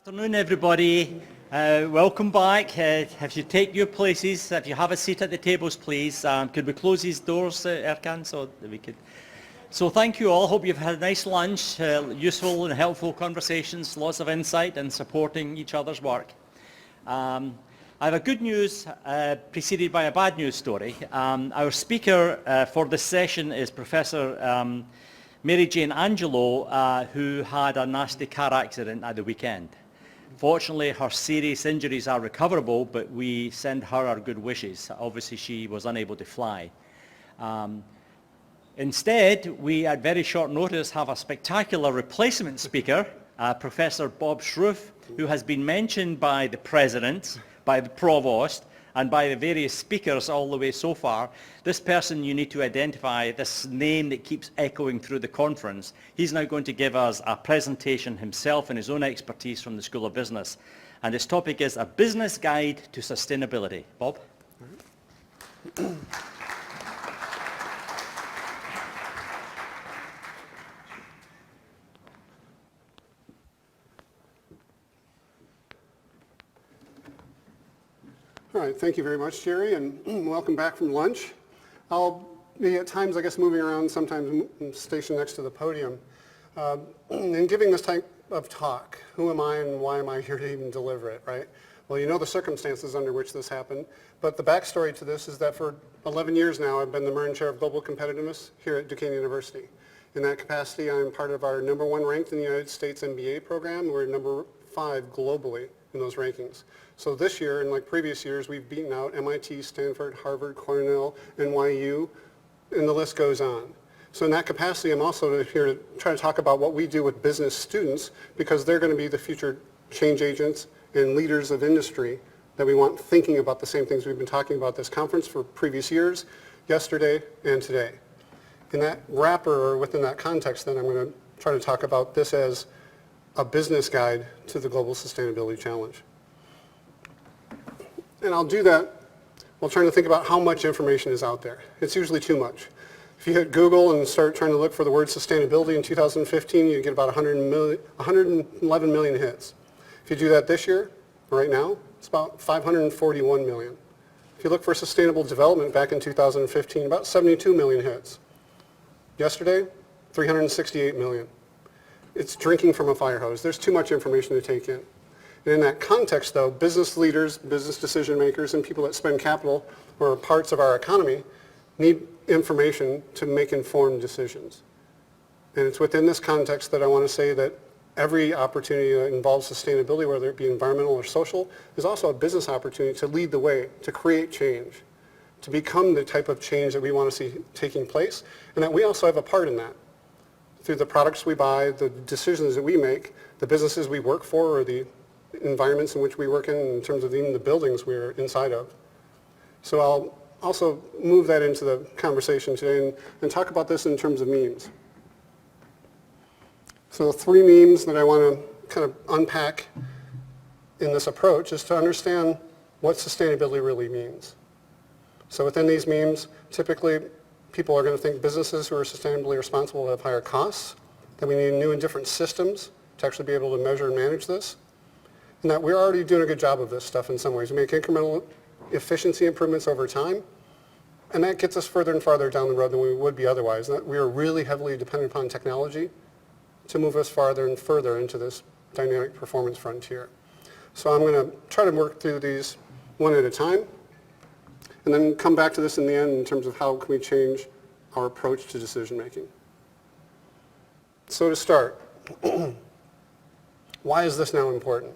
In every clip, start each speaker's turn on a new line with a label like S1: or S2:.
S1: Afternoon, everybody. Welcome back. If you take your places, if you have a seat at the tables, please. Could we close these doors, Erkan, so that we could? So thank you all. Hope you've had a nice lunch, useful and helpful conversations, lots of insight and supporting each other's work. I have a good news preceded by a bad news story. Our speaker for this session is Professor Mary Jane Angelo, who had a nasty car accident at the weekend. Fortunately, her serious injuries are recoverable, but we send her our good wishes. Obviously, she was unable to fly. Instead, we at very short notice have a spectacular replacement speaker, Professor Bob Sroufe, who has been mentioned by the President, by the Provost, and by the various speakers all the way so far. This person you need to identify, this name that keeps echoing through the conference. He's now going to give us a presentation himself and his own expertise from the School of Business. And his topic is A Business Guide to Sustainability. Bob?
S2: All right, thank you very much, Jerry, and welcome back from lunch. I'll be at times, I guess, moving around, sometimes stationed next to the podium. In giving this type of talk, who am I and why am I here to even deliver it, right? Well, you know the circumstances under which this happened, but the backstory to this is that for 11 years now, I've been the Murren Chair of Global Competitiveness here at Duquesne University. In that capacity, I'm part of our #1 ranked in the United States MBA program. We're #5 globally in those rankings. So this year, and like previous years, we've beaten out MIT, Stanford, Harvard, Cornell, NYU, and the list goes on. So in that capacity, I'm also here to try to talk about what we do with business students, because they're going to be the future change agents and leaders of industry that we want thinking about the same things we've been talking about at this conference for previous years, yesterday, and today. In that wrapper, or within that context, then I'm going to try to talk about this as a business guide to the global sustainability challenge. And I'll do that while trying to think about how much information is out there. It's usually too much. If you hit Google and start trying to look for the word sustainability in 2015, you get about 111 million hits. If you do that this year, right now, it's about 541 million. If you look for sustainable development back in 2015, about 72 million hits. Yesterday, 368 million. It's drinking from a fire hose. There's too much information to take in. And in that context, though, business leaders, business decision makers, and people that spend capital or parts of our economy need information to make informed decisions. And it's within this context that I want to say that every opportunity that involves sustainability, whether it be environmental or social, is also a business opportunity to lead the way, to create change, to become the type of change that we want to see taking place, and that we also have a part in that. Through the products we buy, the decisions that we make, the businesses we work for, or the environments in which we work in terms of even the buildings we're inside of. So I'll also move that into the conversation today and talk about this in terms of memes. So the 3 memes that I want to kind of unpack in this approach is to understand what sustainability really means. So within these memes, typically people are going to think businesses who are sustainably responsible have higher costs, that we need new and different systems to actually be able to measure and manage this, and that we're already doing a good job of this stuff in some ways. We make incremental efficiency improvements over time, and that gets us further and farther down the road than we would be otherwise. And that we are really heavily dependent upon technology to move us farther and further into this dynamic performance frontier. So I'm going to try to work through these one at a time, and then come back to this in the end in terms of how can we change our approach to decision making. So to start, why is this now important?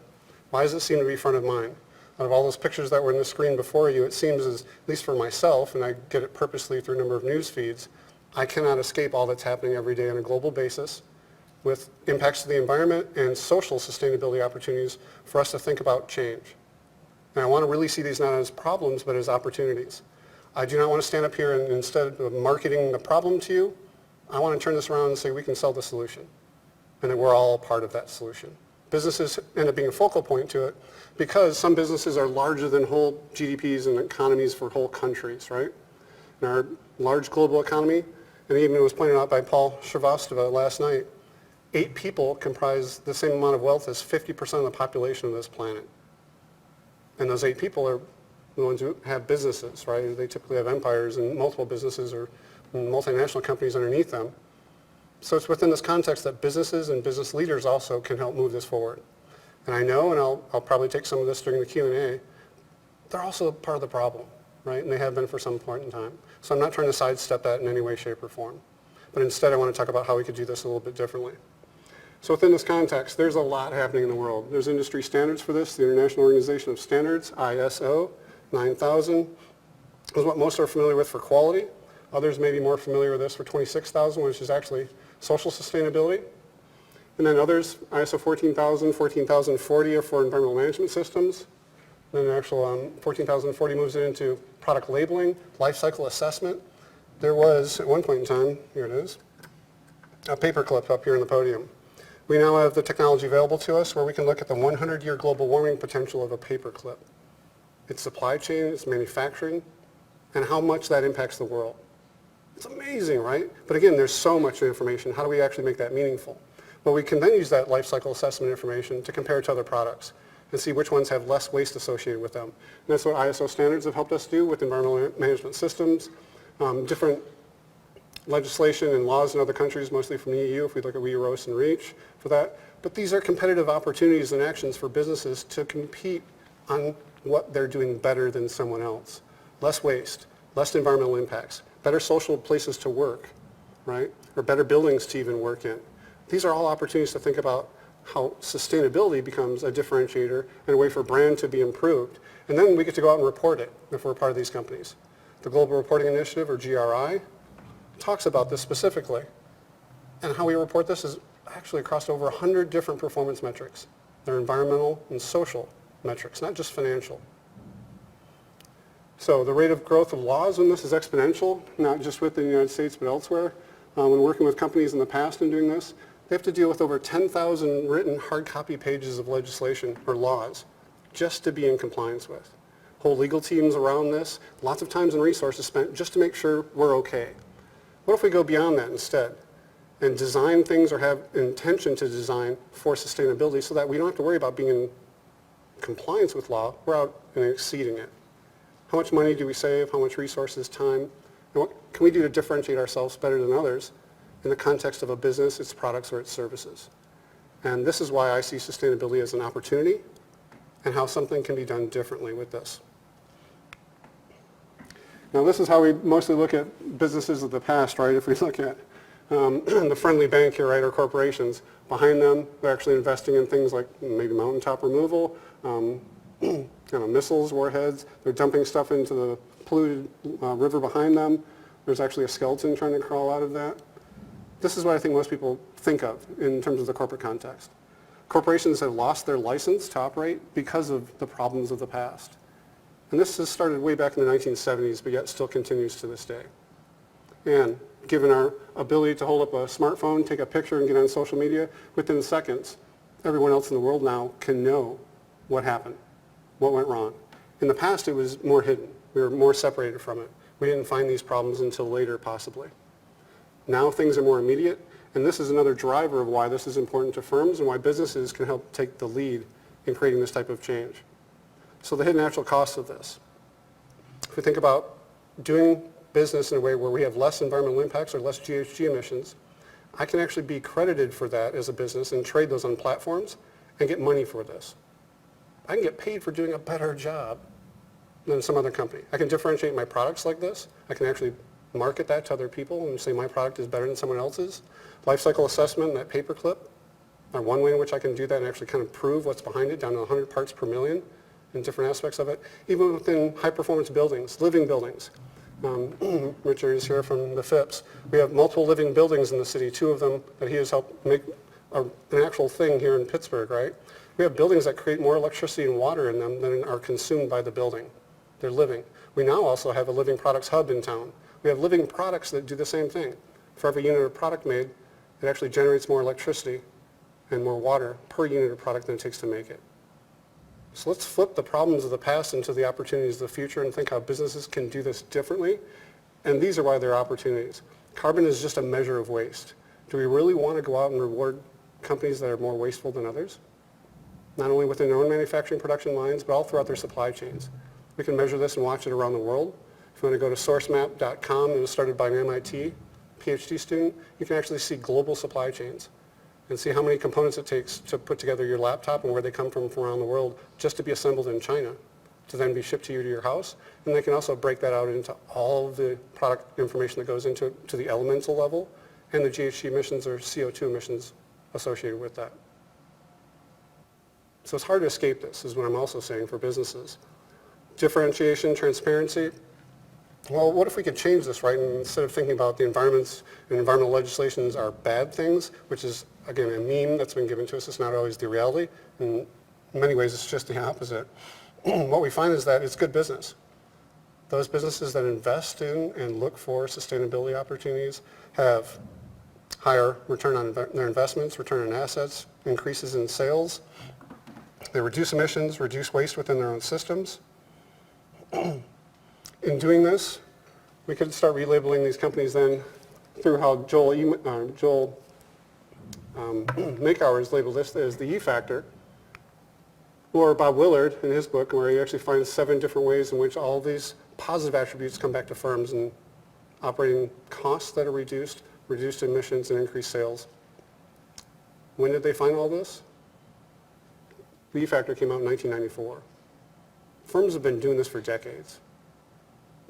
S2: Why does it seem to be front of mind? Out of all those pictures that were in the screen before you, it seems, at least for myself, and I get it purposely through a number of news feeds, I cannot escape all that's happening every day on a global basis with impacts to the environment and social sustainability opportunities for us to think about change. And I want to really see these not as problems, but as opportunities. I do not want to stand up here and instead of marketing the problem to you, I want to turn this around and say we can sell the solution, and that we're all part of that solution. Businesses end up being a focal point to it because some businesses are larger than whole GDPs and economies for whole countries, right? In our large global economy, and even it was pointed out by Paul Sroufe last night, 8 people comprise the same amount of wealth as 50% of the population of this planet. And those 8 people are the ones who have businesses, right? They typically have empires and multiple businesses or multinational companies underneath them. So it's within this context that businesses and business leaders also can help move this forward. And I know, and I'll probably take some of this during the Q&A, they're also part of the problem, right? And they have been for some point in time. So I'm not trying to sidestep that in any way, shape, or form. But instead, I want to talk about how we could do this a little bit differently. So within this context, there's a lot happening in the world. There's industry standards for this. The International Organization of Standards, ISO 9000, is what most are familiar with for quality. Others may be more familiar with this for 26000, which is actually social sustainability. And then others, ISO 14000, 14040 are for environmental management systems. Then the actual 14040 moves it into product labeling, life cycle assessment. There was, at one point in time, here it is, a paperclip up here on the podium. We now have the technology available to us where we can look at the 100-year global warming potential of a paperclip. Its supply chain, its manufacturing, and how much that impacts the world. It's amazing, right? But again, there's so much information. How do we actually make that meaningful? Well, we can then use that life cycle assessment information to compare it to other products and see which ones have less waste associated with them. And that's what ISO standards have helped us do with environmental management systems, different legislation and laws in other countries, mostly from the EU, if we look at WEROS and REACH for that. But these are competitive opportunities and actions for businesses to compete on what they're doing better than someone else. Less waste, less environmental impacts, better social places to work, right? Or better buildings to even work in. These are all opportunities to think about how sustainability becomes a differentiator and a way for brand to be improved. And then we get to go out and report it if we're part of these companies. The Global Reporting Initiative, or GRI, talks about this specifically. And how we report this is actually across over 100 different performance metrics. They're environmental and social metrics, not just financial. So the rate of growth of laws in this is exponential, not just within the United States, but elsewhere. When working with companies in the past and doing this, they have to deal with over 10,000 written hard copy pages of legislation or laws just to be in compliance with. Whole legal teams around this, lots of times and resources spent just to make sure we're okay. What if we go beyond that instead and design things or have intention to design for sustainability so that we don't have to worry about being in compliance with law, we're out and exceeding it. How much money do we save? How much resources, time? And what can we do to differentiate ourselves better than others in the context of a business, its products, or its services? And this is why I see sustainability as an opportunity and how something can be done differently with this. Now this is how we mostly look at businesses of the past, right? If we look at the friendly bank here, right, or corporations, behind them they're actually investing in things like maybe mountaintop removal, missiles, warheads. They're dumping stuff into the polluted river behind them. There's actually a skeleton trying to crawl out of that. This is what I think most people think of in terms of the corporate context. Corporations have lost their license to operate because of the problems of the past. And this has started way back in the 1970s, but yet still continues to this day. And given our ability to hold up a smartphone, take a picture, and get on social media, within seconds, everyone else in the world now can know what happened, what went wrong. In the past, it was more hidden. We were more separated from it. We didn't find these problems until later, possibly. Now things are more immediate, and this is another driver of why this is important to firms and why businesses can help take the lead in creating this type of change. So the hidden natural costs of this. If we think about doing business in a way where we have less environmental impacts or less GHG emissions, I can actually be credited for that as a business and trade those on platforms and get money for this. I can get paid for doing a better job than some other company. I can differentiate my products like this. I can actually market that to other people and say my product is better than someone else's. Life cycle assessment and that paperclip are one way in which I can do that and actually kind of prove what's behind it down to 100 parts per million in different aspects of it. Even within high-performance buildings, living buildings. Richard is here from the FIPS. We have multiple living buildings in the city, 2 of them that he has helped make an actual thing here in Pittsburgh, right? We have buildings that create more electricity and water in them than are consumed by the building. They're living. We now also have a living products hub in town. We have living products that do the same thing. For every unit of product made, it actually generates more electricity and more water per unit of product than it takes to make it. So let's flip the problems of the past into the opportunities of the future and think how businesses can do this differently. And these are why they're opportunities. Carbon is just a measure of waste. Do we really want to go out and reward companies that are more wasteful than others, not only within their own manufacturing production lines, but all throughout their supply chains. We can measure this and watch it around the world. If you want to go to sourcemap.com, it was started by an MIT PhD student, you can actually see global supply chains and see how many components it takes to put together your laptop and where they come from around the world just to be assembled in China to then be shipped to you to your house. And they can also break that out into all of the product information that goes into it, to the elemental level and the GHG emissions or CO2 emissions associated with that. So it's hard to escape this, is what I'm also saying for businesses. Differentiation, transparency. Well, what if we could change this, right? And instead of thinking about the environments and environmental legislations are bad things, which is, again, a meme that's been given to us. It's not always the reality. In many ways, it's just the opposite. What we find is that it's good business. Those businesses that invest in and look for sustainability opportunities have higher return on their investments, return on assets, increases in sales. They reduce emissions, reduce waste within their own systems. In doing this, we could start relabeling these companies then through how Joel Makauer has labeled this as the E factor, or Bob Willard in his book, where he actually finds 7 different ways in which all these positive attributes come back to firms and operating costs that are reduced, reduced emissions, and increased sales. When did they find all this? The E factor came out in 1994. Firms have been doing this for decades.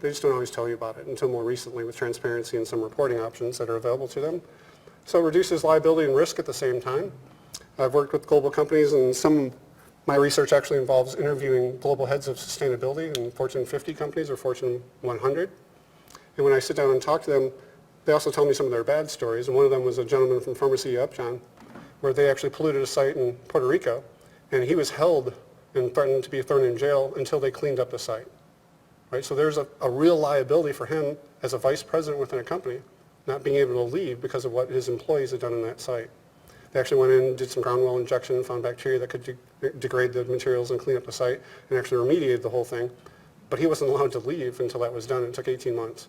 S2: They just don't always tell you about it until more recently with transparency and some reporting options that are available to them. So it reduces liability and risk at the same time. I've worked with global companies, and my research actually involves interviewing global heads of sustainability in Fortune 50 companies or Fortune 100. And when I sit down and talk to them, they also tell me some of their bad stories. And one of them was a gentleman from Pharmacy Upjohn, where they actually polluted a site in Puerto Rico, and he was held and threatened to be thrown in jail until they cleaned up the site. Right? So there's a real liability for him as a vice president within a company not being able to leave because of what his employees had done in that site. They actually went in, did some ground well injection, and found bacteria that could degrade the materials and clean up the site, and actually remediated the whole thing. But he wasn't allowed to leave until that was done. It took 18 months.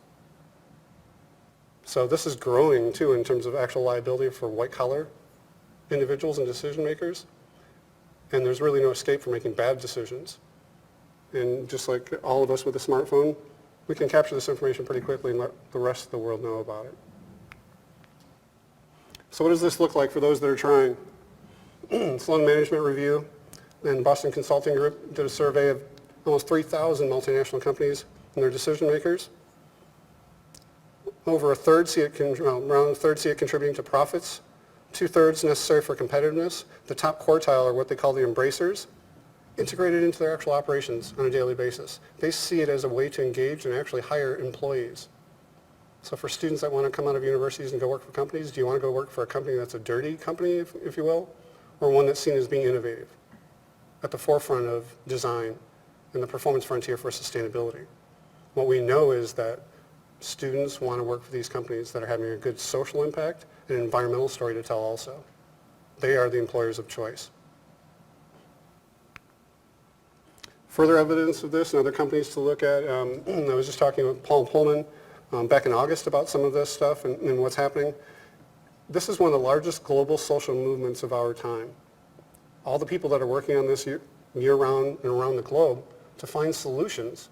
S2: So this is growing, too, in terms of actual liability for white-collar individuals and decision makers. And there's really no escape from making bad decisions. And just like all of us with a smartphone, we can capture this information pretty quickly and let the rest of the world know about it. So what does this look like for those that are trying? Sloan Management Review and Boston Consulting Group did a survey of almost 3,000 multinational companies and their decision makers. Over around a third see it contributing to profits, 2/3 necessary for competitiveness. The top quartile are what they call the embracers, integrated into their actual operations on a daily basis. They see it as a way to engage and actually hire employees. So for students that want to come out of universities and go work for companies, do you want to go work for a company that's a dirty company, if you will, or one that's seen as being innovative, at the forefront of design and the performance frontier for sustainability? What we know is that students want to work for these companies that are having a good social impact and an environmental story to tell also. They are the employers of choice. Further evidence of this and other companies to look at, I was just talking with Paul Pullman back in August about some of this stuff and what's happening. This is one of the largest global social movements of our time. All the people that are working on this year-round and around the globe to find solutions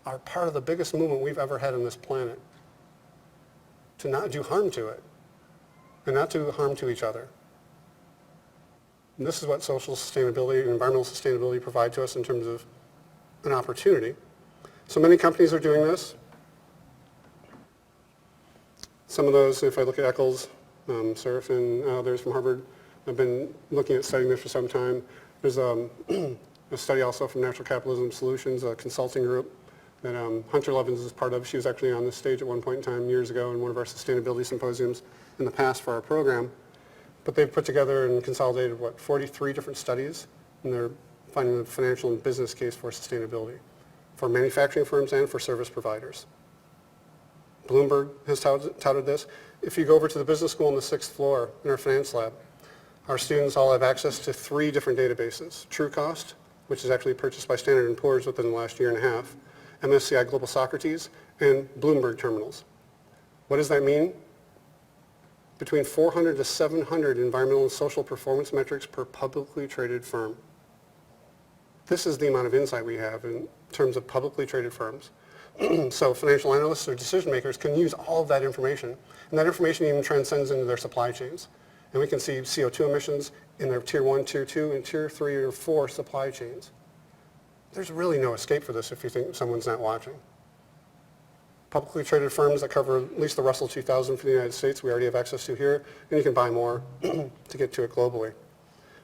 S2: are part of the biggest movement we've ever had on this planet to not do harm to it and not do harm to each other. And this is what social sustainability and environmental sustainability provide to us in terms of an opportunity. So many companies are doing this. Some of those, if I look at Eccles, Sroufe, and others from Harvard, have been looking at studying this for some time. There's a study also from Natural Capitalism Solutions, a consulting group that Hunter Levins is part of. She was actually on this stage at one point in time years ago in one of our sustainability symposiums in the past for our program. But they've put together and consolidated, 43 different studies, and they're finding the financial and business case for sustainability for manufacturing firms and for service providers. Bloomberg has touted this. If you go over to the business school on the 6th floor in our finance lab, our students all have access to 3 different databases. TrueCost, which is actually purchased by Standard & Poor's within the last year and a half, MSCI Global Socrates, and Bloomberg terminals. What does that mean? between 400 to 700 environmental and social performance metrics per publicly traded firm. This is the amount of insight we have in terms of publicly traded firms. So financial analysts or decision makers can use all of that information, and that information even transcends into their supply chains. And we can see CO2 emissions in their tier 1, tier 2, and tier 3 or 4 supply chains. There's really no escape for this if you think someone's not watching. Publicly traded firms that cover at least the Russell 2000 for the United States, we already have access to here, and you can buy more to get to it globally.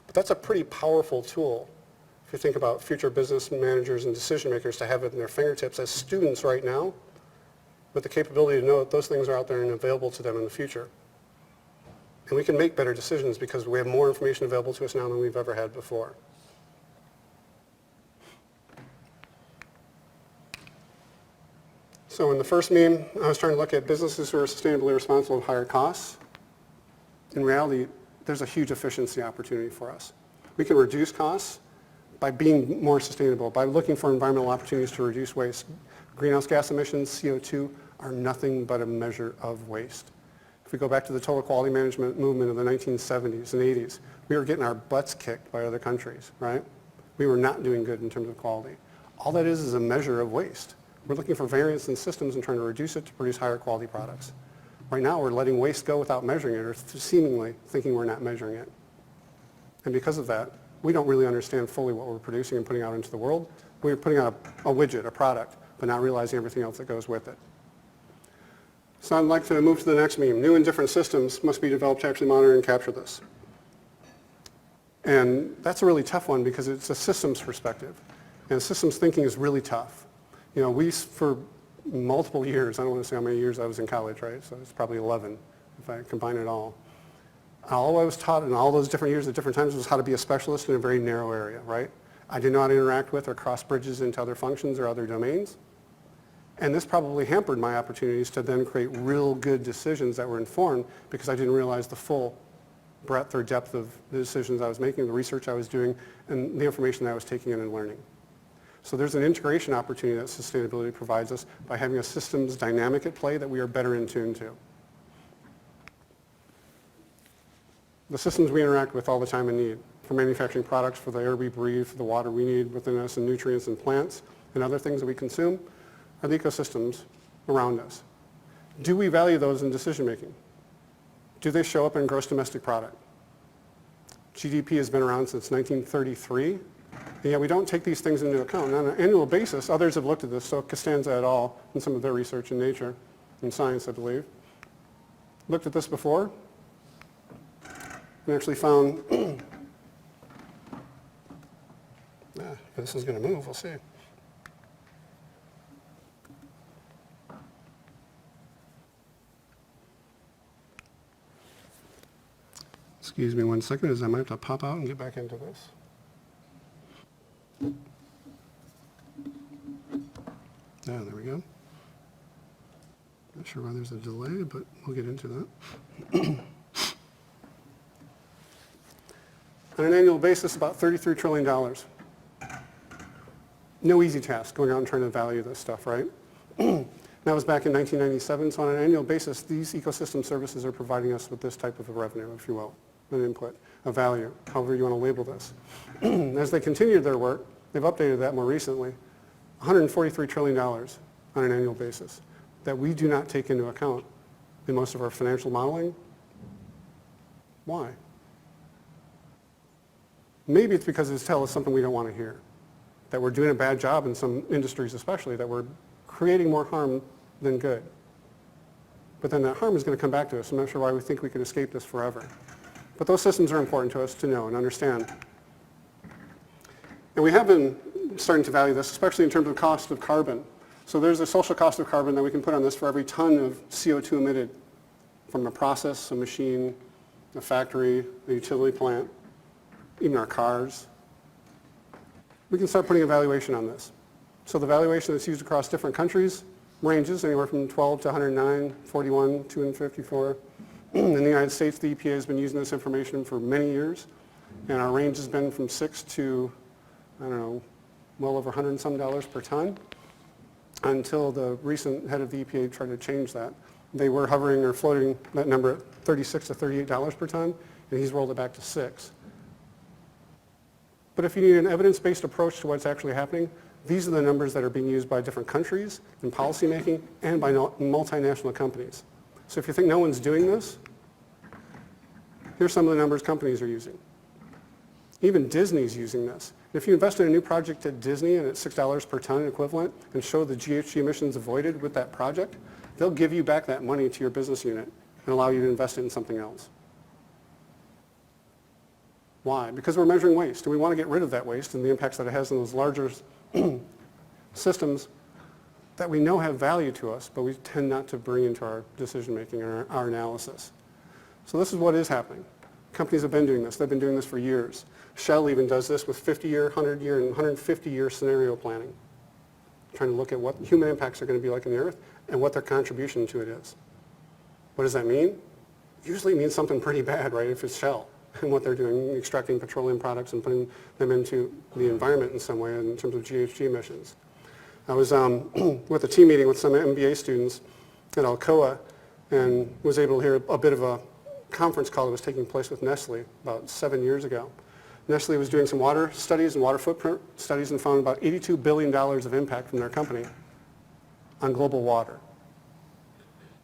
S2: But that's a pretty powerful tool if you think about future business managers and decision makers to have it in their fingertips as students right now, with the capability to know that those things are out there and available to them in the future. And we can make better decisions because we have more information available to us now than we've ever had before. So in the first meme, I was trying to look at businesses who are sustainably responsible with higher costs. In reality, there's a huge efficiency opportunity for us. We can reduce costs by being more sustainable, by looking for environmental opportunities to reduce waste. Greenhouse gas emissions, CO2, are nothing but a measure of waste. If we go back to the total quality management movement of the 1970s and 80s, we were getting our butts kicked by other countries, right? We were not doing good in terms of quality. All that is a measure of waste. We're looking for variance in systems and trying to reduce it to produce higher quality products. Right now, we're letting waste go without measuring it, or seemingly thinking we're not measuring it. And because of that, we don't really understand fully what we're producing and putting out into the world. We're putting out a widget, a product, but not realizing everything else that goes with it. So I'd like to move to the next meme. New and different systems must be developed to actually monitor and capture this. And that's a really tough one because it's a systems perspective. And systems thinking is really tough. You know, we, for multiple years, I don't want to say how many years I was in college, right? So it's probably 11 if I combine it all. All I was taught in all those different years at different times was how to be a specialist in a very narrow area, right? I didn't know how to interact with or cross bridges into other functions or other domains. And this probably hampered my opportunities to then create real good decisions that were informed because I didn't realize the full breadth or depth of the decisions I was making, the research I was doing, and the information that I was taking in and learning. So there's an integration opportunity that sustainability provides us by having a systems dynamic at play that we are better in tune to. The systems we interact with all the time and need, for manufacturing products, for the air we breathe, for the water we need within us, and nutrients and plants, and other things that we consume, are the ecosystems around us. Do we value those in decision making? Do they show up in gross domestic product? GDP has been around since 1933, and yet we don't take these things into account. And on an annual basis, others have looked at this, so Costanza et al. In some of their research in Nature and Science, I believe, looked at this before and actually found, this is going to move, we'll see. Excuse me one second, as I might have to pop out and get back into this. There we go. Not sure why there's a delay, but we'll get into that. On an annual basis, about $33 trillion. No easy task going out and trying to value this stuff, right? That was back in 1997, so on an annual basis, these ecosystem services are providing us with this type of a revenue, if you will, an input, a value, however you want to label this. As they continued their work, they've updated that more recently, $143 trillion on an annual basis that we do not take into account in most of our financial modeling. Why? Maybe it's because it's telling us something we don't want to hear, that we're doing a bad job in some industries especially, that we're creating more harm than good. But then that harm is going to come back to us. I'm not sure why we think we can escape this forever. But those systems are important to us to know and understand. And we have been starting to value this, especially in terms of cost of carbon. So there's a social cost of carbon that we can put on this for every ton of CO2 emitted from a process, a machine, a factory, a utility plant, even our cars. We can start putting a valuation on this. So the valuation that's used across different countries ranges anywhere from 12 to 109, 41, 254. In the United States, the EPA has been using this information for many years, and our range has been from 6 to, I don't know, well over 100 and some dollars per ton, until the recent head of the EPA tried to change that They were hovering or floating that number at $36 to $38 per ton, and he's rolled it back to $6. But if you need an evidence-based approach to what's actually happening, these are the numbers that are being used by different countries in policymaking and by multinational companies. So if you think no one's doing this, here's some of the numbers companies are using. Even Disney's using this. If you invest in a new project at Disney and it's $6 per ton equivalent and show the GHG emissions avoided with that project, they'll give you back that money to your business unit and allow you to invest it in something else. Why? Because we're measuring waste, and we want to get rid of that waste and the impacts that it has on those larger systems that we know have value to us, but we tend not to bring into our decision-making or our analysis. So this is what is happening. Companies have been doing this. They've been doing this for years. Shell even does this with 50-year, 100-year, and 150-year scenario planning, trying to look at what human impacts are going to be like on the Earth and what their contribution to it is. What does that mean? Usually it means something pretty bad, right, if it's Shell and what they're doing, extracting petroleum products and putting them into the environment in some way in terms of GHG emissions. I was with a team meeting with some MBA students at Alcoa and was able to hear a bit of a conference call that was taking place with Nestle about 7 years ago. Nestle was doing some water studies and water footprint studies and found about $82 billion of impact from their company on global water.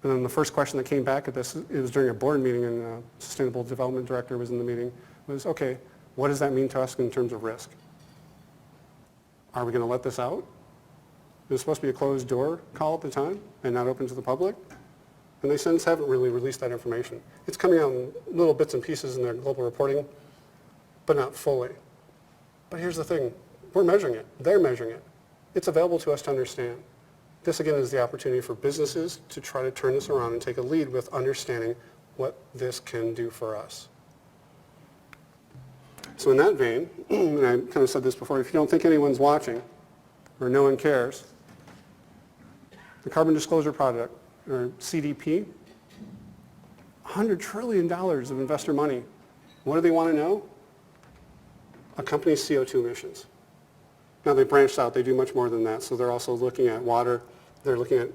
S2: And then the first question that came back at this, it was during a board meeting and the Sustainable Development Director was in the meeting, was, okay, what does that mean to us in terms of risk? Are we going to let this out? It was supposed to be a closed door call at the time and not open to the public. And they since haven't really released that information. It's coming out in little bits and pieces in their global reporting, but not fully. But here's the thing. We're measuring it. They're measuring it. It's available to us to understand. This, again, is the opportunity for businesses to try to turn this around and take a lead with understanding what this can do for us. So in that vein, and I kind of said this before, if you don't think anyone's watching or no one cares, the Carbon Disclosure Project, or CDP, $100 trillion of investor money. What do they want to know? A company's CO2 emissions. Now they branched out, they do much more than that, so they're also looking at water, they're looking at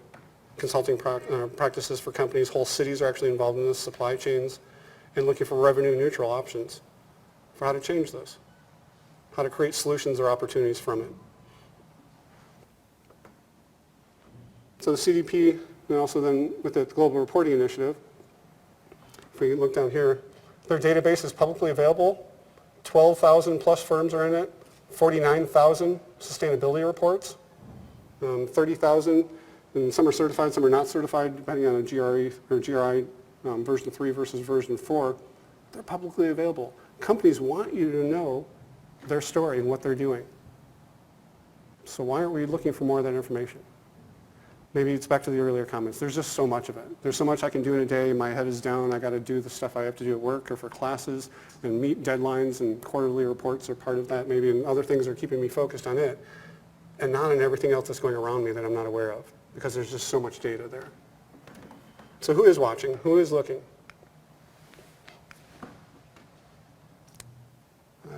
S2: consulting practices for companies, whole cities are actually involved in this, supply chains, and looking for revenue neutral options for how to change this, how to create solutions or opportunities from it. So the CDP, and also then with the Global Reporting Initiative, if we look down here, their database is publicly available. 12,000 plus firms are in it, 49,000 sustainability reports, 30,000, and some are certified, some are not certified, depending on a GRE or GRI version 3 versus version 4. They're publicly available. Companies want you to know their story and what they're doing. So why aren't we looking for more of that information? Maybe it's back to the earlier comments. There's just so much of it. There's so much I can do in a day. My head is down. I got to do the stuff I have to do at work or for classes and meet deadlines, and quarterly reports are part of that maybe, and other things are keeping me focused on it and not on everything else that's going around me that I'm not aware of, because there's just so much data there. So who is watching? Who is looking?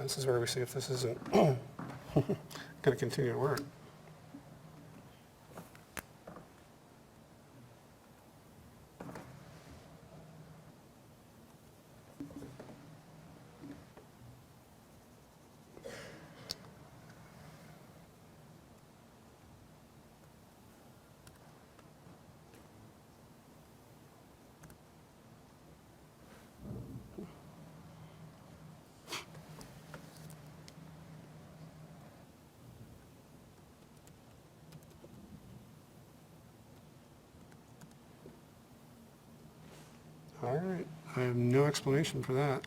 S2: This is where we see if this isn't going to continue to work. All right, I have no explanation for that.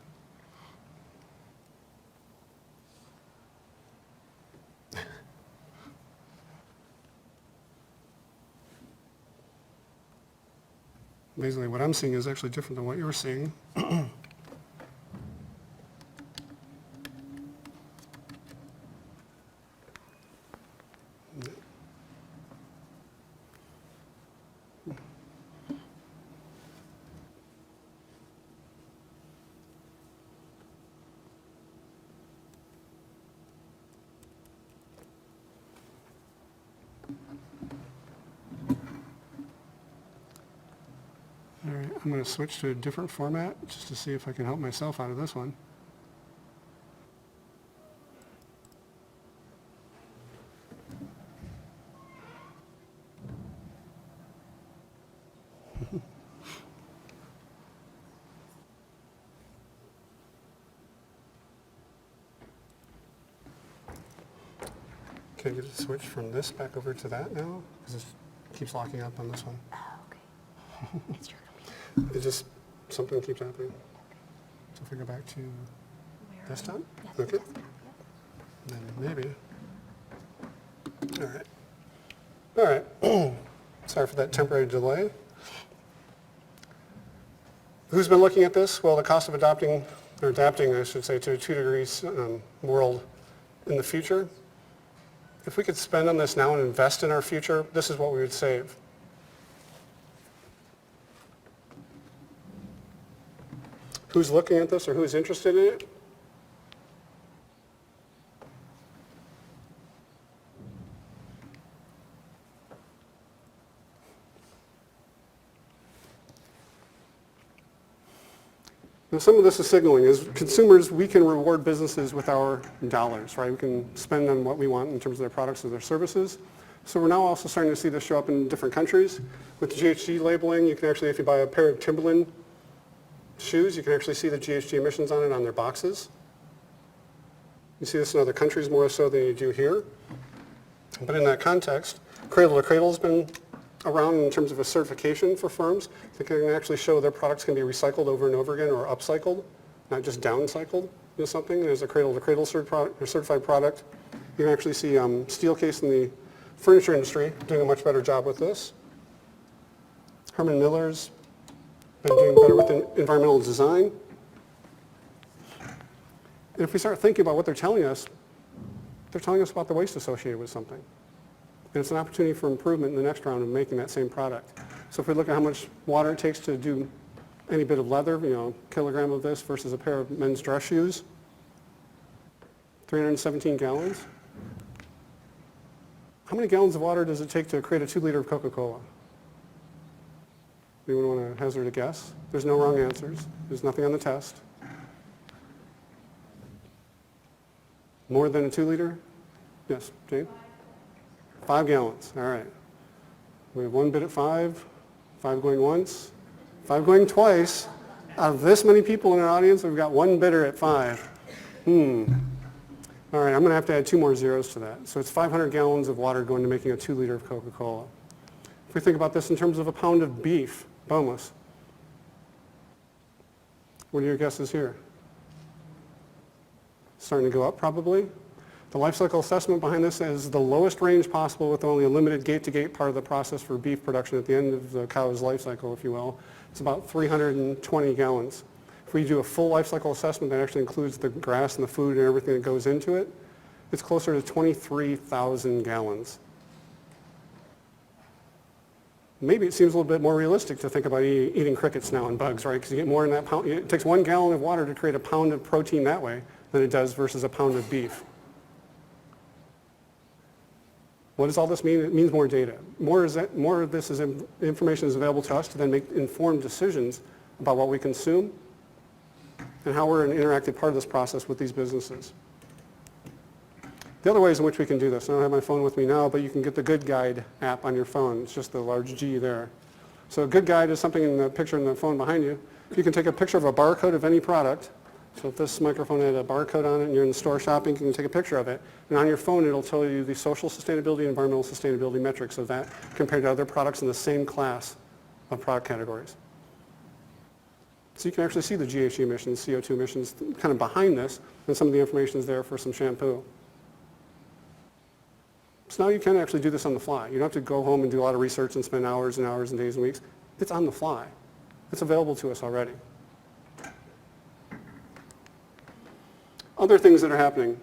S2: Basically, what I'm seeing is actually different than what you were seeing. I'm going to switch to a different format just to see if I can help myself out of this one. Can I get it switched from this back over to that now? Because it keeps locking up on this one.
S3: Oh, okay. It's your computer.
S2: It just, something keeps happening. So if I go back to desktop?
S3: Yes,
S2: Okay.
S3: desktop, yep.
S2: Then maybe. All right. All right. Sorry for that temporary delay. Who's been looking at this? Well, the cost of adapting, I should say, to a 2 degrees world in the future. If we could spend on this now and invest in our future, this is what we would save. Who's looking at this or who's interested in it? Now, some of this is signaling. As consumers, we can reward businesses with our dollars, right? We can spend on what we want in terms of their products or their services. So we're now also starting to see this show up in different countries. With the GHG labeling, you can actually, if you buy a pair of Timberland shoes, you can actually see the GHG emissions on it on their boxes. You see this in other countries more so than you do here. But in that context, Cradle to Cradle has been around in terms of a certification for firms. They can actually show their products can be recycled over and over again or upcycled, not just downcycled into something. There's a Cradle to Cradle certified product. You can actually see Steelcase in the furniture industry doing a much better job with this. Herman Miller's been doing better with environmental design. And if we start thinking about what they're telling us about the waste associated with something. And it's an opportunity for improvement in the next round of making that same product. So if we look at how much water it takes to do any bit of leather, a kilogram of this versus a pair of men's dress shoes, 317 gallons. How many gallons of water does it take to create a 2-liter of Coca-Cola? Anyone want to hazard a guess? There's no wrong answers. There's nothing on the test. More than a 2-liter? Yes, Jane? 5 gallons, all right. We have 1 bit at 5, 5 going once, 5 going twice. Out of this many people in our audience, we've got 1 bidder at 5. All right, I'm going to have to add 2 more zeros to that. So it's 500 gallons of water going to making a 2-liter of Coca-Cola. If we think about this in terms of a pound of beef, boneless, what are your guesses here? Starting to go up probably. The life cycle assessment behind this is the lowest range possible with only a limited gate-to-gate part of the process for beef production at the end of the cow's life cycle, if you will. It's about 320 gallons. If we do a full life cycle assessment that actually includes the grass and the food and everything that goes into it, it's closer to 23,000 gallons. Maybe it seems a little bit more realistic to think about eating crickets now and bugs, right? Because you get more in that pound. It takes 1 gallon of water to create a pound of protein that way than it does versus a pound of beef. What does all this mean? It means more data. More of this information is available to us to then make informed decisions about what we consume and how we're an interactive part of this process with these businesses. The other ways in which we can do this, I don't have my phone with me now, but you can get the Good Guide app on your phone. It's just the large G there. So a Good Guide is something in the picture in the phone behind you. You can take a picture of a barcode of any product. So if this microphone had a barcode on it and you're in the store shopping, you can take a picture of it. And on your phone, it'll tell you the social sustainability and environmental sustainability metrics of that compared to other products in the same class of product categories. So you can actually see the GHG emissions, CO2 emissions kind of behind this, and some of the information is there for some shampoo. So now you can actually do this on the fly. You don't have to go home and do a lot of research and spend hours and hours and days and weeks. It's on the fly. It's available to us already. Other things that are happening.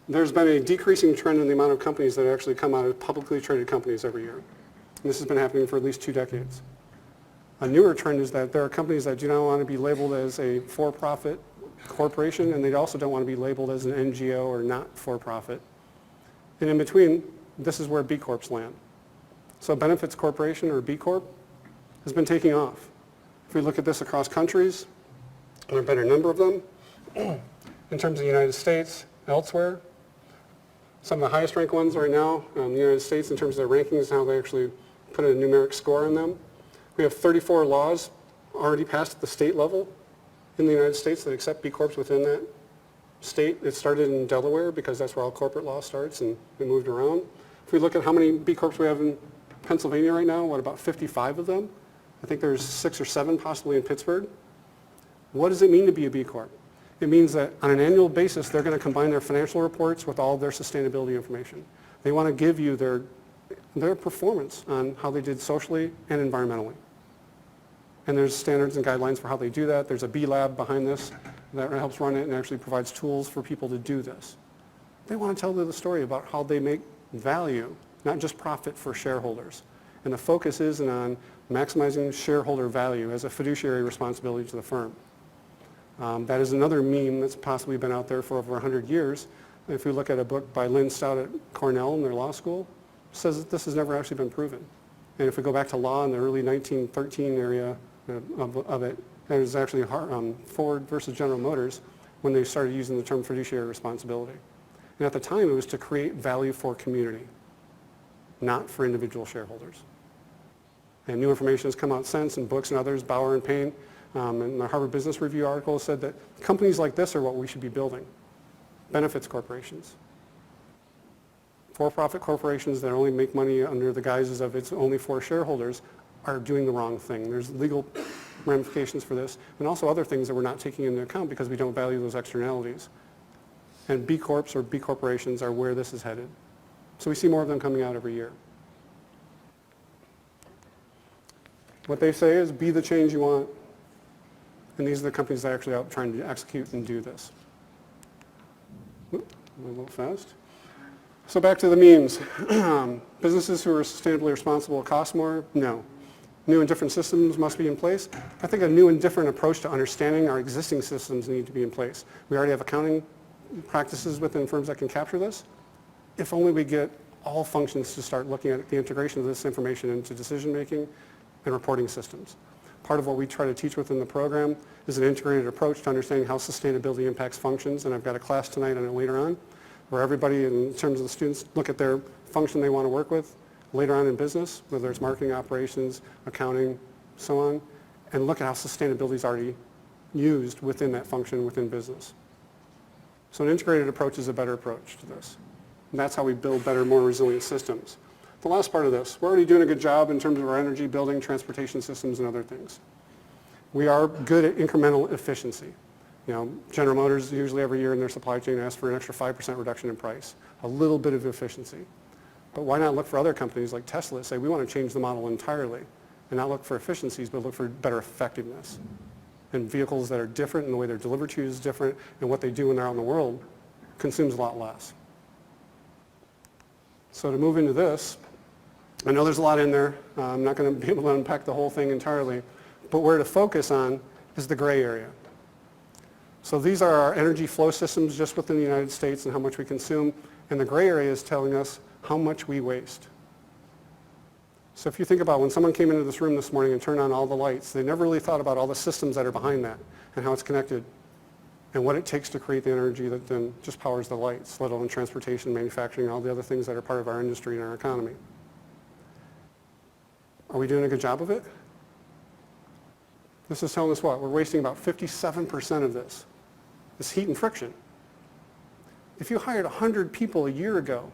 S2: There's been a decreasing trend in the amount of companies that actually come out of publicly traded companies every year. And this has been happening for at least 2 decades. A newer trend is that there are companies that do not want to be labeled as a for-profit corporation, and they also don't want to be labeled as an NGO or not-for-profit. And in between, this is where B Corps land. So Benefits Corporation, or B Corp, has been taking off. If we look at this across countries, there are a better number of them. In terms of the United States, elsewhere, some of the highest ranked ones right now in the United States in terms of their rankings, how they actually put a numeric score on them. We have 34 laws already passed at the state level in the United States that accept B Corps within that state. It started in Delaware because that's where all corporate law starts, and it moved around. If we look at how many B Corps we have in Pennsylvania right now, what, about 55 of them? I think there's 6 or 7 possibly in Pittsburgh. What does it mean to be a B Corp? It means that on an annual basis, they're going to combine their financial reports with all of their sustainability information. They want to give you their performance on how they did socially and environmentally. And there's standards and guidelines for how they do that. There's a B Lab behind this that helps run it and actually provides tools for people to do this. They want to tell the story about how they make value, not just profit for shareholders. And the focus isn't on maximizing shareholder value as a fiduciary responsibility to the firm. That is another meme that's possibly been out there for over 100 years. If we look at a book by Lynn Stout at Cornell in their law school, it says that this has never actually been proven. And if we go back to law in the early 1913 area of it, there's actually Ford versus General Motors when they started using the term fiduciary responsibility. And at the time, it was to create value for community, not for individual shareholders. And new information has come out since in books and others, Bauer and Payne, and the Harvard Business Review article said that companies like this are what we should be building. Benefits corporations. For-profit corporations that only make money under the guises of it's only for shareholders are doing the wrong thing. There's legal ramifications for this, and also other things that we're not taking into account because we don't value those externalities. And B Corps or B corporations are where this is headed. So we see more of them coming out every year. What they say is be the change you want. And these are the companies that are actually out trying to execute and do this. Oop, a little fast. So back to the memes. Businesses who are sustainably responsible cost more? No. New and different systems must be in place? I think a new and different approach to understanding our existing systems need to be in place. We already have accounting practices within firms that can capture this. If only we get all functions to start looking at the integration of this information into decision making and reporting systems. Part of what we try to teach within the program is an integrated approach to understanding how sustainability impacts functions, and I've got a class tonight on it later on, where everybody, in terms of the students, look at their function they want to work with later on in business, whether it's marketing, operations, accounting, so on, and look at how sustainability is already used within that function within business. So an integrated approach is a better approach to this. And that's how we build better, more resilient systems. The last part of this, we're already doing a good job in terms of our energy, building, transportation systems, and other things. We are good at incremental efficiency. You know, General Motors usually every year in their supply chain asks for an extra 5% reduction in price, a little bit of efficiency. But why not look for other companies like Tesla, say we want to change the model entirely and not look for efficiencies, but look for better effectiveness. And vehicles that are different and the way they're delivered to you is different, and what they do when they're out in the world consumes a lot less. So to move into this, I know there's a lot in there. I'm not going to be able to unpack the whole thing entirely, but where to focus on is the gray area. So these are our energy flow systems just within the United States and how much we consume, and the gray area is telling us how much we waste. So if you think about when someone came into this room this morning and turned on all the lights, they never really thought about all the systems that are behind that and how it's connected and what it takes to create the energy that then just powers the lights, let alone transportation, manufacturing, and all the other things that are part of our industry and our economy. Are we doing a good job of it? This is telling us what? We're wasting about 57% of this heat and friction. If you hired 100 people a year ago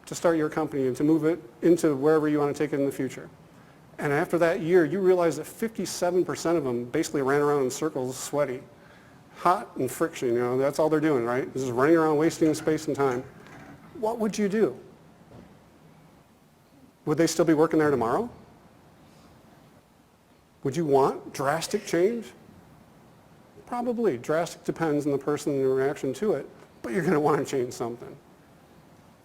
S2: to start your company and to move it into wherever you want to take it in the future, and after that year you realize that 57% of them basically ran around in circles sweaty, hot and friction, you know, that's all they're doing, right? This is running around wasting space and time. What would you do? Would they still be working there tomorrow? Would you want drastic change? Probably. Drastic depends on the person and the reaction to it, but you're going to want to change something.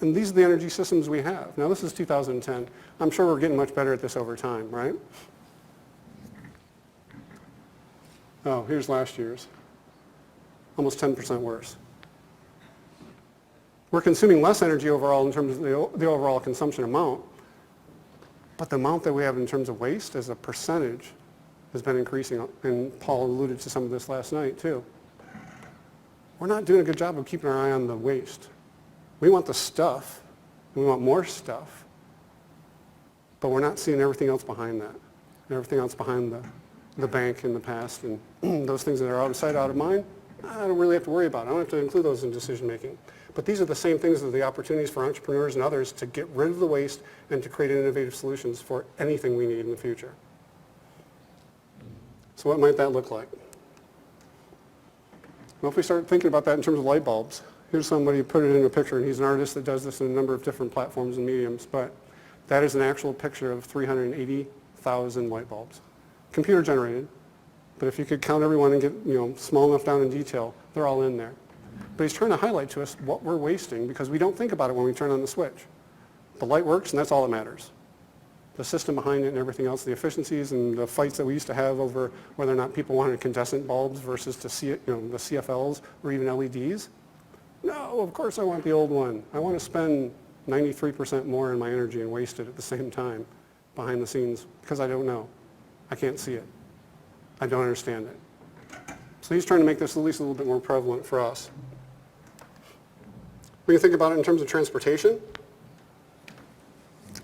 S2: And these are the energy systems we have. Now this is 2010. I'm sure we're getting much better at this over time, right? Oh, here's last year's. Almost 10% worse. We're consuming less energy overall in terms of the overall consumption amount, but the amount that we have in terms of waste as a percentage has been increasing, and Paul alluded to some of this last night too. We're not doing a good job of keeping our eye on the waste. We want the stuff, and we want more stuff, but we're not seeing everything else behind that, and everything else behind the bank in the past, and those things that are out of sight, out of mind, I don't really have to worry about. I don't have to include those in decision making. But these are the same things that are the opportunities for entrepreneurs and others to get rid of the waste and to create innovative solutions for anything we need in the future. So what might that look like? Well, if we start thinking about that in terms of light bulbs, here's somebody who put it in a picture, and he's an artist that does this in a number of different platforms and mediums, but that is an actual picture of 380,000 light bulbs. Computer generated, but if you could count everyone and get small enough down in detail, they're all in there. But he's trying to highlight to us what we're wasting because we don't think about it when we turn on the switch. The light works, and that's all that matters. The system behind it and everything else, the efficiencies and the fights that we used to have over whether or not people wanted incandescent bulbs versus the CFLs or even LEDs. No, of course I want the old one. I want to spend 93% more in my energy and waste it at the same time behind the scenes because I don't know. I can't see it. I don't understand it. So he's trying to make this at least a little bit more prevalent for us. We can think about it in terms of transportation.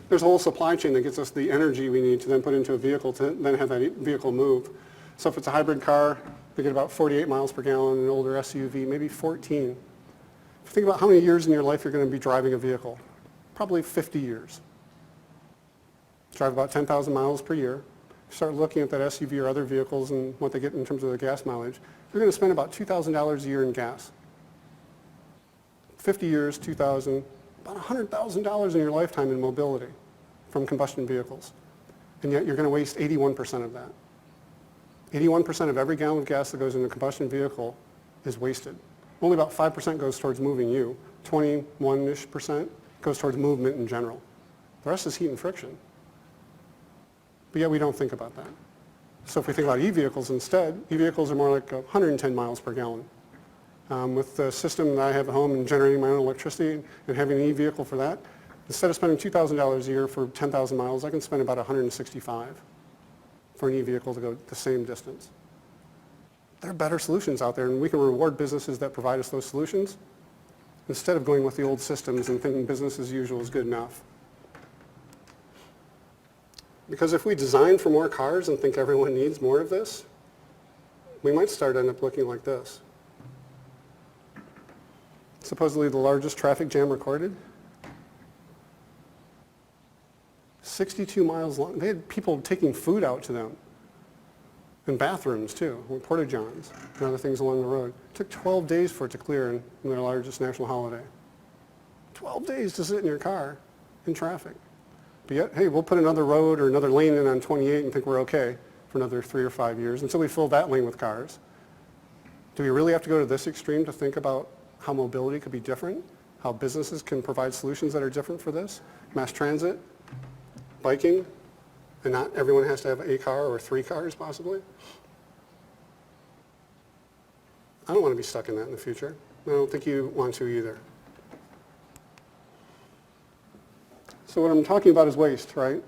S2: There's a whole supply chain that gets us the energy we need to then put into a vehicle to then have that vehicle move. So if it's a hybrid car, they get about 48 miles per gallon, an older SUV, maybe 14. If you think about how many years in your life you're going to be driving a vehicle, probably 50 years. Drive about 10,000 miles per year. Start looking at that SUV or other vehicles and what they get in terms of the gas mileage. You're going to spend about $2,000 a year in gas. 50 years, 2,000, about $100,000 in your lifetime in mobility from combustion vehicles. And yet you're going to waste 81% of that. 81% of every gallon of gas that goes in a combustion vehicle is wasted. Only about 5% goes towards moving you. 21-ish% goes towards movement in general. The rest is heat and friction. But yet we don't think about that. So if we think about e-vehicles instead, e-vehicals are more like 110 miles per gallon. With the system that I have at home and generating my own electricity and having an e-vehicle for that, instead of spending $2,000 a year for 10,000 miles, I can spend about $165 for an e-vehicle to go the same distance. There are better solutions out there, and we can reward businesses that provide us those solutions instead of going with the old systems and thinking business as usual is good enough. Because if we design for more cars and think everyone needs more of this, we might end up looking like this. Supposedly the largest traffic jam recorded. 62 miles long. They had people taking food out to them. And bathrooms too, with porta-johns and other things along the road. It took 12 days for it to clear in their largest national holiday. 12 days to sit in your car in traffic. But yet, hey, we'll put another road or another lane in on 28 and think we're okay for another 3 or 5 years until we fill that lane with cars. Do we really have to go to this extreme to think about how mobility could be different? How businesses can provide solutions that are different for this? Mass transit, biking, and not everyone has to have a car or 3 cars possibly? I don't want to be stuck in that in the future. I don't think you want to either. So what I'm talking about is waste, right?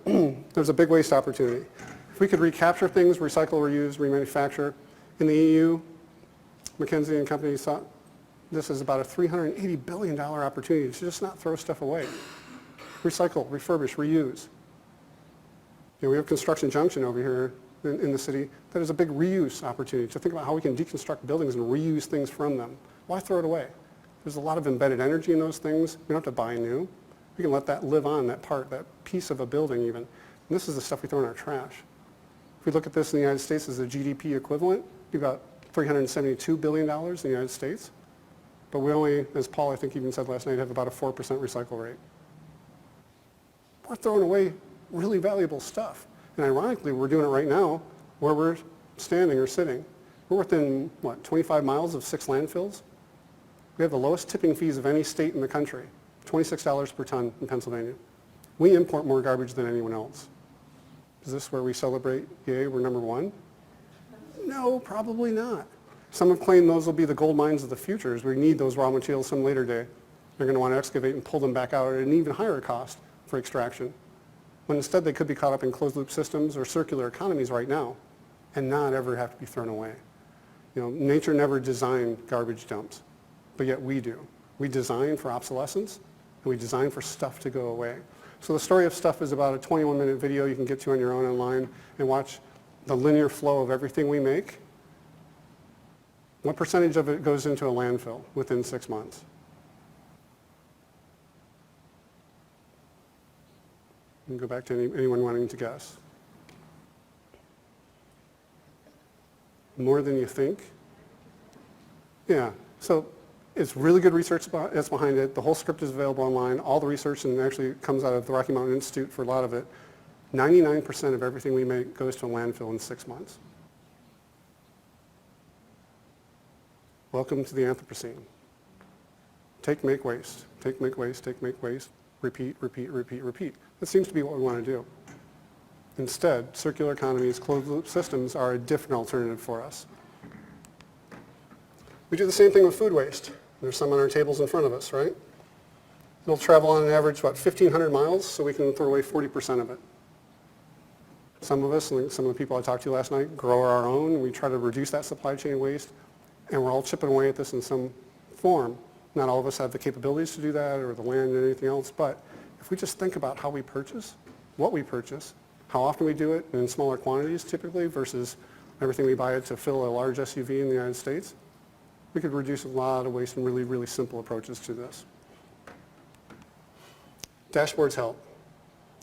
S2: There's a big waste opportunity. If we could recapture things, recycle, reuse, remanufacture, in the EU, McKinsey and companies thought this is about a $380 billion opportunity to just not throw stuff away. Recycle, refurbish, reuse. We have Construction Junction over here in the city that is a big reuse opportunity to think about how we can deconstruct buildings and reuse things from them. Why throw it away? There's a lot of embedded energy in those things. We don't have to buy new. We can let that live on, that part, that piece of a building even. And this is the stuff we throw in our trash. If we look at this in the United States as a GDP equivalent, you've got $372 billion in the United States. But we only, as Paul I think even said last night, have about a 4% recycle rate. We're throwing away really valuable stuff. And ironically, we're doing it right now where we're standing or sitting. We're within, 25 miles of 6 landfills? We have the lowest tipping fees of any state in the country, $26 per ton in Pennsylvania. We import more garbage than anyone else. Is this where we celebrate, yay, we're number 1? No, probably not. Some have claimed those will be the gold mines of the future as we need those raw materials some later day. They're going to want to excavate and pull them back out at an even higher cost for extraction. When instead they could be caught up in closed-loop systems or circular economies right now and not ever have to be thrown away. You know, nature never designed garbage dumps, but yet we do. We design for obsolescence, and we design for stuff to go away. So the story of stuff is about a 21-minute video you can get to on your own online and watch the linear flow of everything we make. What percentage of it goes into a landfill within 6 months? You can go back to anyone wanting to guess. More than you think? Yeah, so it's really good research that's behind it. The whole script is available online. All the research, and actually comes out of the Rocky Mountain Institute for a lot of it. 99% of everything we make goes to a landfill in 6 months. Welcome to the Anthropocene. Take, make, waste. Take, make, waste. Take, make, waste. Repeat, repeat, repeat, repeat. That seems to be what we want to do. Instead, circular economies, closed-loop systems are a different alternative for us. We do the same thing with food waste. There's some on our tables in front of us, right? It'll travel on an average, 1,500 miles, so we can throw away 40% of it. Some of us, like some of the people I talked to last night, grow our own, and we try to reduce that supply chain waste, and we're all chipping away at this in some form. Not all of us have the capabilities to do that, or the land, or anything else, but if we just think about how we purchase, what we purchase, how often we do it, and in smaller quantities typically, versus everything we buy it to fill a large SUV in the United States, we could reduce a lot of waste in really, really simple approaches to this. Dashboards help.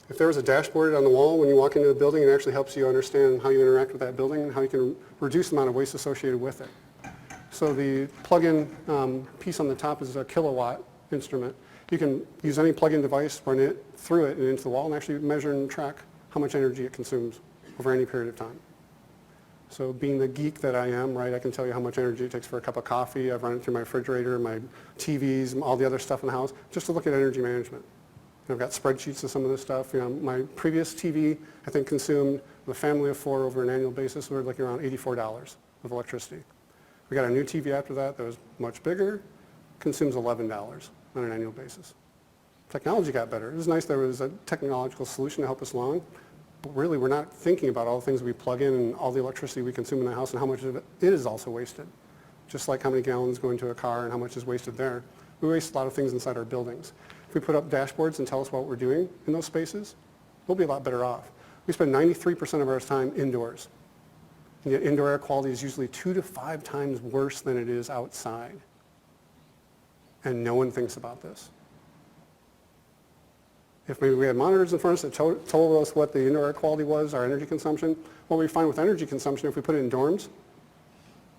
S2: If there was a dashboard on the wall when you walk into a building, it actually helps you understand how you interact with that building and how you can reduce the amount of waste associated with it. So the plug-in piece on the top is a kilowatt instrument. You can use any plug-in device, run it through it and into the wall, and actually measure and track how much energy it consumes over any period of time. So being the geek that I am, right, I can tell you how much energy it takes for a cup of coffee. I've run it through my refrigerator, my TVs, all the other stuff in the house, just to look at energy management. And I've got spreadsheets of some of this stuff. You know, my previous TV, I think, consumed, with a family of 4 over an annual basis, we were looking around $84 of electricity. We got a new TV after that was much bigger, consumes $11 on an annual basis. Technology got better. It was nice there was a technological solution to help us along, but really we're not thinking about all the things we plug in and all the electricity we consume in the house and how much of it is also wasted. Just like how many gallons go into a car and how much is wasted there. We waste a lot of things inside our buildings. If we put up dashboards and tell us what we're doing in those spaces, we'll be a lot better off. We spend 93% of our time indoors. And yet indoor air quality is usually 2 to 5 times worse than it is outside. And no one thinks about this. If maybe we had monitors in front of us that told us what the indoor air quality was, our energy consumption, what we find with energy consumption, if we put it in dorms,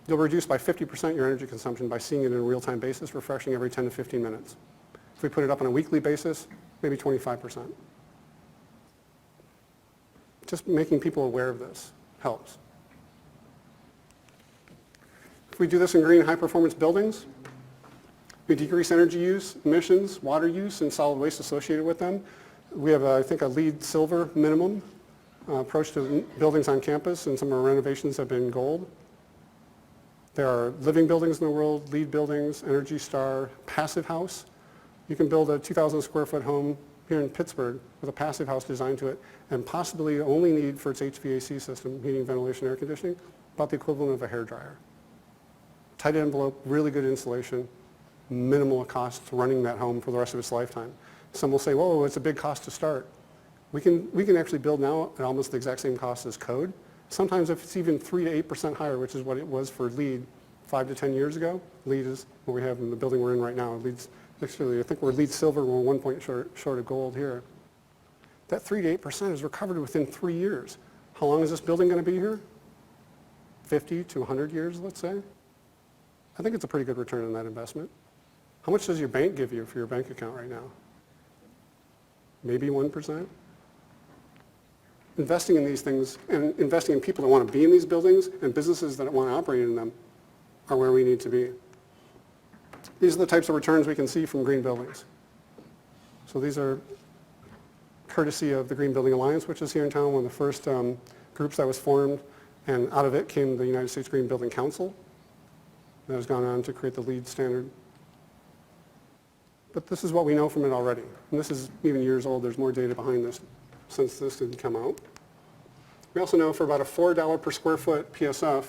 S2: you'll reduce by 50% your energy consumption by seeing it on a real-time basis, refreshing every 10 to 15 minutes. If we put it up on a weekly basis, maybe 25%. Just making people aware of this helps. If we do this in green high-performance buildings, we decrease energy use, emissions, water use, and solid waste associated with them. We have, I think, a LEED Silver minimum approach to buildings on campus, and some of our renovations have been gold. There are living buildings in the world, LEED buildings, Energy Star, Passive House. You can build a 2,000 square foot home here in Pittsburgh with a passive house designed to it, and possibly only need for its HVAC system, heating, ventilation, air conditioning, about the equivalent of a hairdryer. Tight envelope, really good insulation, minimal cost running that home for the rest of its lifetime. Some will say, whoa, it's a big cost to start. We can actually build now at almost the exact same cost as code. Sometimes if it's even 3 to 8% higher, which is what it was for LEED 5 to 10 years ago. LEED is what we have in the building we're in right now. LEED's, actually, I think we're LEED Silver, we're 1 point short of gold here. That 3 to 8% is recovered within 3 years. How long is this building going to be here? 50 to 100 years, let's say. I think it's a pretty good return on that investment. How much does your bank give you for your bank account right now? Maybe 1%? Investing in these things and investing in people that want to be in these buildings and businesses that want to operate in them are where we need to be. These are the types of returns we can see from green buildings. So these are courtesy of the Green Building Alliance, which is here in town, one of the first groups that was formed, and out of it came the United States Green Building Council that has gone on to create the LEED standard. But this is what we know from it already. And this is even years old. There's more data behind this since this didn't come out. We also know for about a $4 per square foot PSF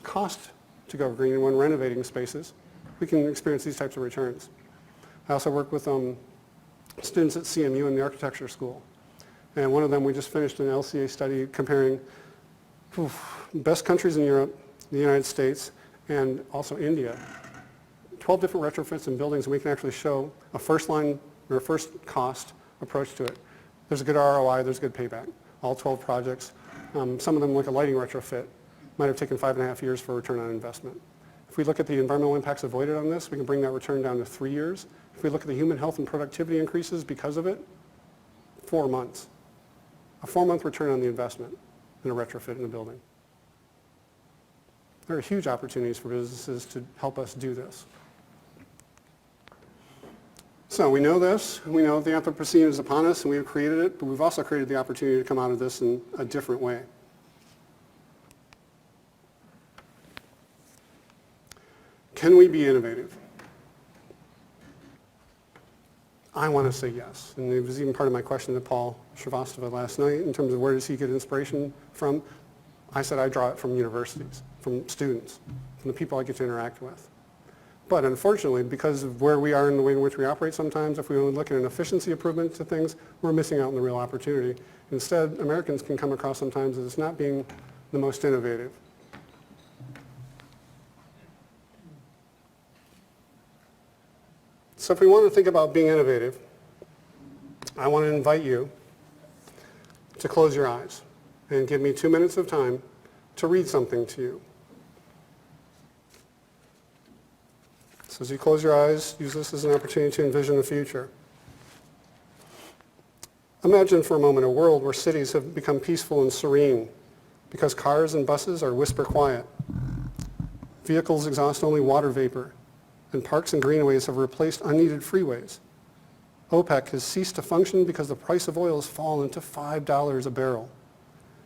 S2: cost to go green when renovating spaces, we can experience these types of returns. I also work with students at CMU in the architecture school. And one of them, we just finished an LCA study comparing best countries in Europe, the United States, and also India. 12 different retrofits in buildings, and we can actually show a first line or a first cost approach to it. There's a good ROI, there's good payback. All 12 projects. Some of them, like a lighting retrofit, might have taken 5.5 years for return on investment. If we look at the environmental impacts avoided on this, we can bring that return down to 3 years. If we look at the human health and productivity increases because of it, 4 months. A 4-month return on the investment in a retrofit in a building. There are huge opportunities for businesses to help us do this. So we know this. We know the Anthropocene is upon us and we've created it, but we've also created the opportunity to come out of this in a different way. Can we be innovative? I want to say yes. And it was even part of my question to Paul Sroufe last night in terms of where does he get inspiration from. I said I draw it from universities, from students, from the people I get to interact with. But unfortunately, because of where we are in the way in which we operate sometimes, if we only look at an efficiency improvement to things, we're missing out on the real opportunity. Instead, Americans can come across sometimes as not being the most innovative. So if we want to think about being innovative, I want to invite you to close your eyes and give me 2 minutes of time to read something to you. So as you close your eyes, use this as an opportunity to envision the future. Imagine for a moment a world where cities have become peaceful and serene because cars and buses are whisper quiet. Vehicles exhaust only water vapor, and parks and greenways have replaced unneeded freeways. OPEC has ceased to function because the price of oil has fallen to $5 a barrel.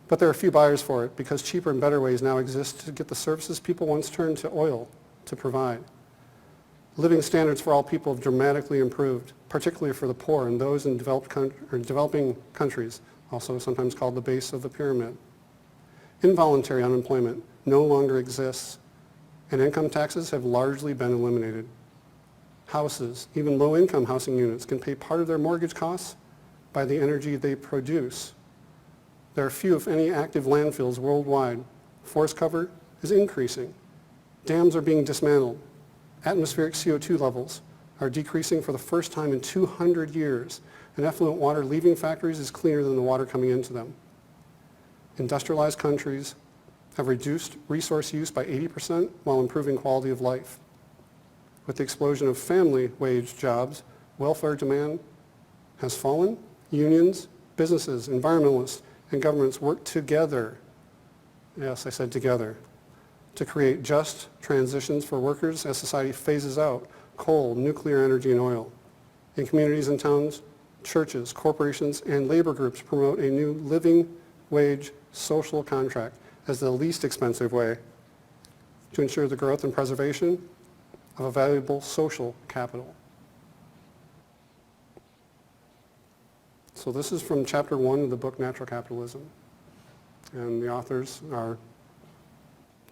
S2: But there are few buyers for it because cheaper and better ways now exist to get the services people once turned to oil to provide. Living standards for all people have dramatically improved, particularly for the poor and those in developing countries, also sometimes called the base of the pyramid. Involuntary unemployment no longer exists, and income taxes have largely been eliminated. Houses, even low-income housing units, can pay part of their mortgage costs by the energy they produce. There are few, if any, active landfills worldwide. Forest cover is increasing. Dams are being dismantled. Atmospheric CO2 levels are decreasing for the first time in 200 years, and effluent water leaving factories is cleaner than the water coming into them. Industrialized countries have reduced resource use by 80% while improving quality of life. With the explosion of family wage jobs, welfare demand has fallen. Unions, businesses, environmentalists, and governments work together, yes, I said together, to create just transitions for workers as society phases out coal, nuclear energy, and oil. In communities and towns, churches, corporations, and labor groups promote a new living wage social contract as the least expensive way to ensure the growth and preservation of a valuable social capital. So this is from chapter 1 of the book Natural Capitalism. And the authors are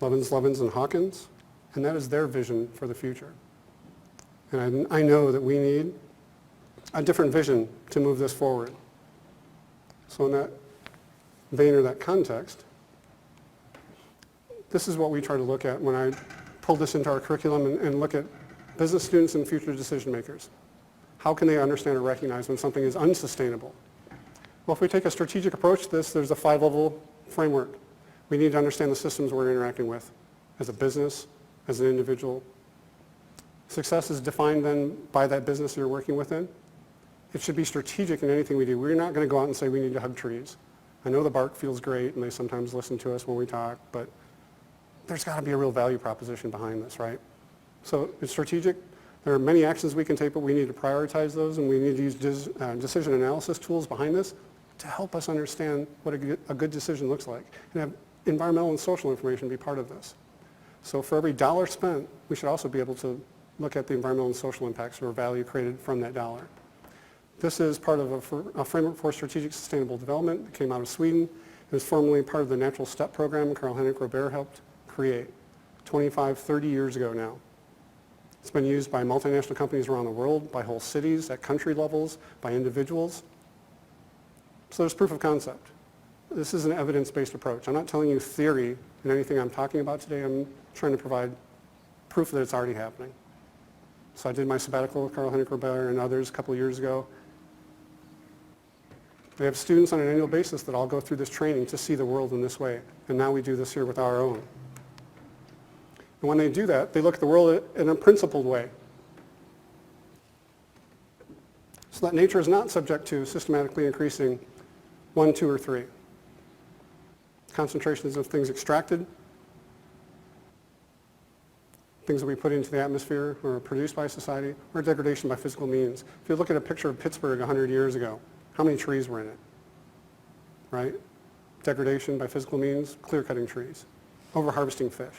S2: Levins, and Hawkins, and that is their vision for the future. And I know that we need a different vision to move this forward. So in that vein or that context, this is what we try to look at when I pull this into our curriculum and look at business students and future decision makers. How can they understand or recognize when something is unsustainable? Well, if we take a strategic approach to this, there's a 5-level framework. We need to understand the systems we're interacting with as a business, as an individual. Success is defined then by that business you're working within. It should be strategic in anything we do. We're not going to go out and say we need to hug trees. I know the bark feels great and they sometimes listen to us when we talk, but there's got to be a real value proposition behind this, right? So it's strategic. There are many actions we can take, but we need to prioritize those, and we need to use decision analysis tools behind this to help us understand what a good decision looks like, and have environmental and social information be part of this. So for every dollar spent, we should also be able to look at the environmental and social impacts or value created from that dollar. This is part of a framework for strategic sustainable development that came out of Sweden. It was formerly part of the Natural Step program Karl-Heinrich Robert helped create 25, 30 years ago now. It's been used by multinational companies around the world, by whole cities, at country levels, by individuals. So there's proof of concept. This is an evidence-based approach. I'm not telling you theory in anything I'm talking about today. I'm trying to provide proof that it's already happening. So I did my sabbatical with Karl-Heinrich Robert and others a couple of years ago. They have students on an annual basis that all go through this training to see the world in this way. And now we do this here with our own. And when they do that, they look at the world in a principled way. So that nature is not subject to systematically increasing 1, 2, or 3. Concentrations of things extracted, things that we put into the atmosphere or produced by society, or degradation by physical means. If you look at a picture of Pittsburgh 100 years ago, how many trees were in it? Right? Degradation by physical means, clear-cutting trees, over-harvesting fish.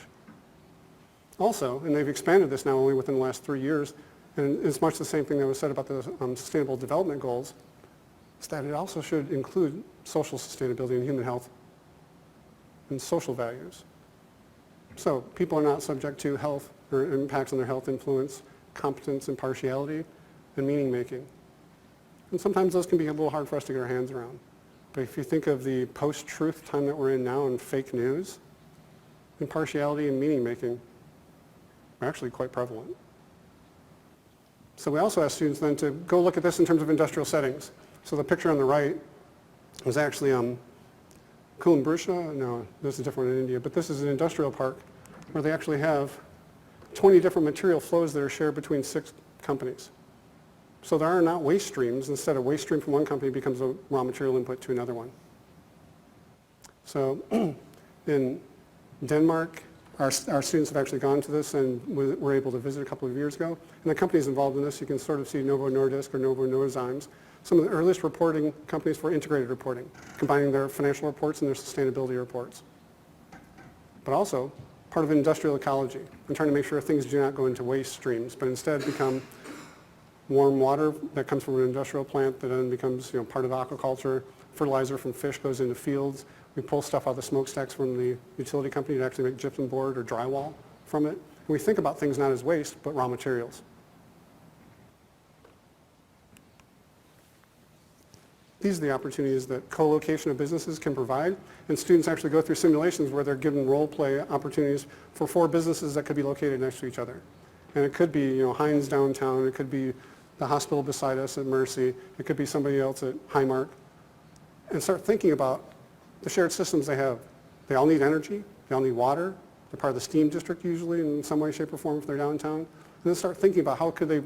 S2: Also, and they've expanded this now only within the last 3 years, and it's much the same thing that was said about the Sustainable Development Goals, is that it also should include social sustainability and human health and social values. So people are not subject to health or impacts on their health influence, competence, impartiality, and meaning making. And sometimes those can be a little hard for us to get our hands around. But if you think of the post-truth time that we're in now and fake news, impartiality and meaning making are actually quite prevalent. So we also ask students then to go look at this in terms of industrial settings. So the picture on the right was actually Kulimbursa, no, this is a different one in India, but this is an industrial park where they actually have 20 different material flows that are shared between 6 companies. So there are not waste streams. Instead, a waste stream from one company becomes a raw material input to another one. So in Denmark, our students have actually gone to this and were able to visit a couple of years ago. And the companies involved in this, you can sort of see Novo Nordisk or Novo Norzymes, some of the earliest reporting companies for integrated reporting, combining their financial reports and their sustainability reports. But also part of industrial ecology and trying to make sure things do not go into waste streams, but instead become warm water that comes from an industrial plant that then becomes part of aquaculture. Fertilizer from fish goes into fields. We pull stuff out of the smokestacks from the utility company to actually make gypsum board or drywall from it. And we think about things not as waste, but raw materials. These are the opportunities that co-location of businesses can provide, and students actually go through simulations where they're given role play opportunities for 4 businesses that could be located next to each other. And it could be Heinz downtown, it could be the hospital beside us at Mercy, it could be somebody else at Highmark, and start thinking about the shared systems they have. They all need energy, they all need water, they're part of the steam district usually in some way, shape, or form if they're downtown, and then start thinking about how could they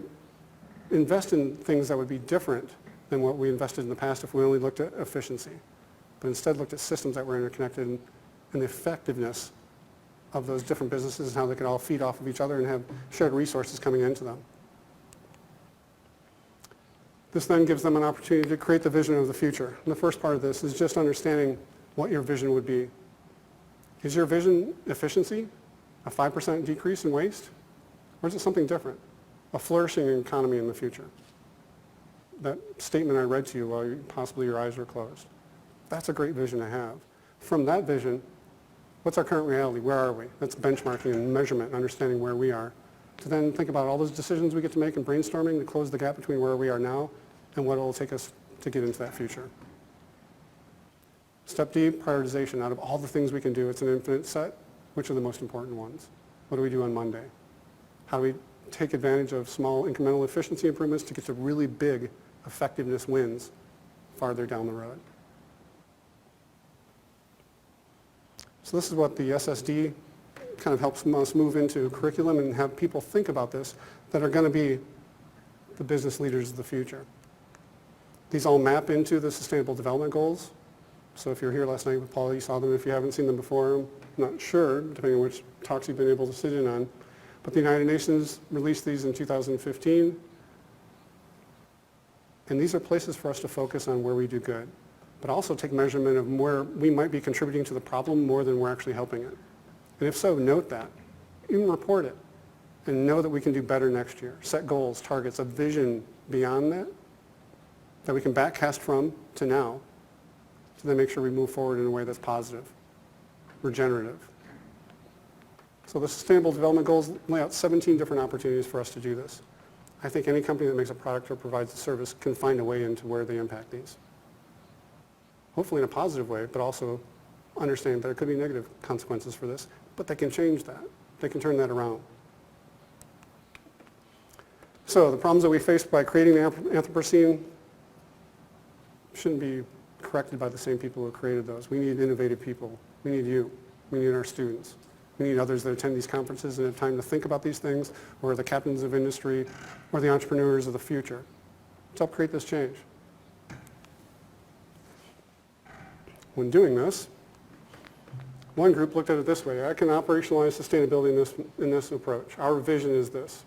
S2: invest in things that would be different than what we invested in the past if we only looked at efficiency, but instead looked at systems that were interconnected and the effectiveness of those different businesses and how they could all feed off of each other and have shared resources coming into them. This then gives them an opportunity to create the vision of the future. And the first part of this is just understanding what your vision would be. Is your vision efficiency, a 5% decrease in waste, or is it something different, a flourishing economy in the future? That statement I read to you while possibly your eyes were closed. That's a great vision to have. From that vision, what's our current reality? Where are we? That's benchmarking and measurement and understanding where we are. To then think about all those decisions we get to make and brainstorming to close the gap between where we are now and what it will take us to get into that future. Step D, prioritization. Out of all the things we can do, it's an infinite set. Which are the most important ones? What do we do on Monday? How do we take advantage of small incremental efficiency improvements to get to really big effectiveness wins farther down the road? So this is what the SSD kind of helps us move into curriculum and have people think about this that are going to be the business leaders of the future. These all map into the Sustainable Development Goals. So if you were here last night with Paul, you saw them. If you haven't seen them before, I'm not sure, depending on which talks you've been able to sit in on. But the United Nations released these in 2015. And these are places for us to focus on where we do good, but also take measurement of where we might be contributing to the problem more than we're actually helping it. And if so, note that. Even report it. And know that we can do better next year. Set goals, targets, a vision beyond that we can backcast from to now to then make sure we move forward in a way that's positive, regenerative. So the Sustainable Development Goals lay out 17 different opportunities for us to do this. I think any company that makes a product or provides a service can find a way into where they impact these. Hopefully in a positive way, but also understand that there could be negative consequences for this, but they can change that. They can turn that around. So the problems that we face by creating the Anthropocene shouldn't be corrected by the same people who created those. We need innovative people. We need you. We need our students. We need others that attend these conferences and have time to think about these things, or the captains of industry, or the entrepreneurs of the future. Let's help create this change. When doing this, one group looked at it this way: I can operationalize sustainability in this approach. Our vision is this.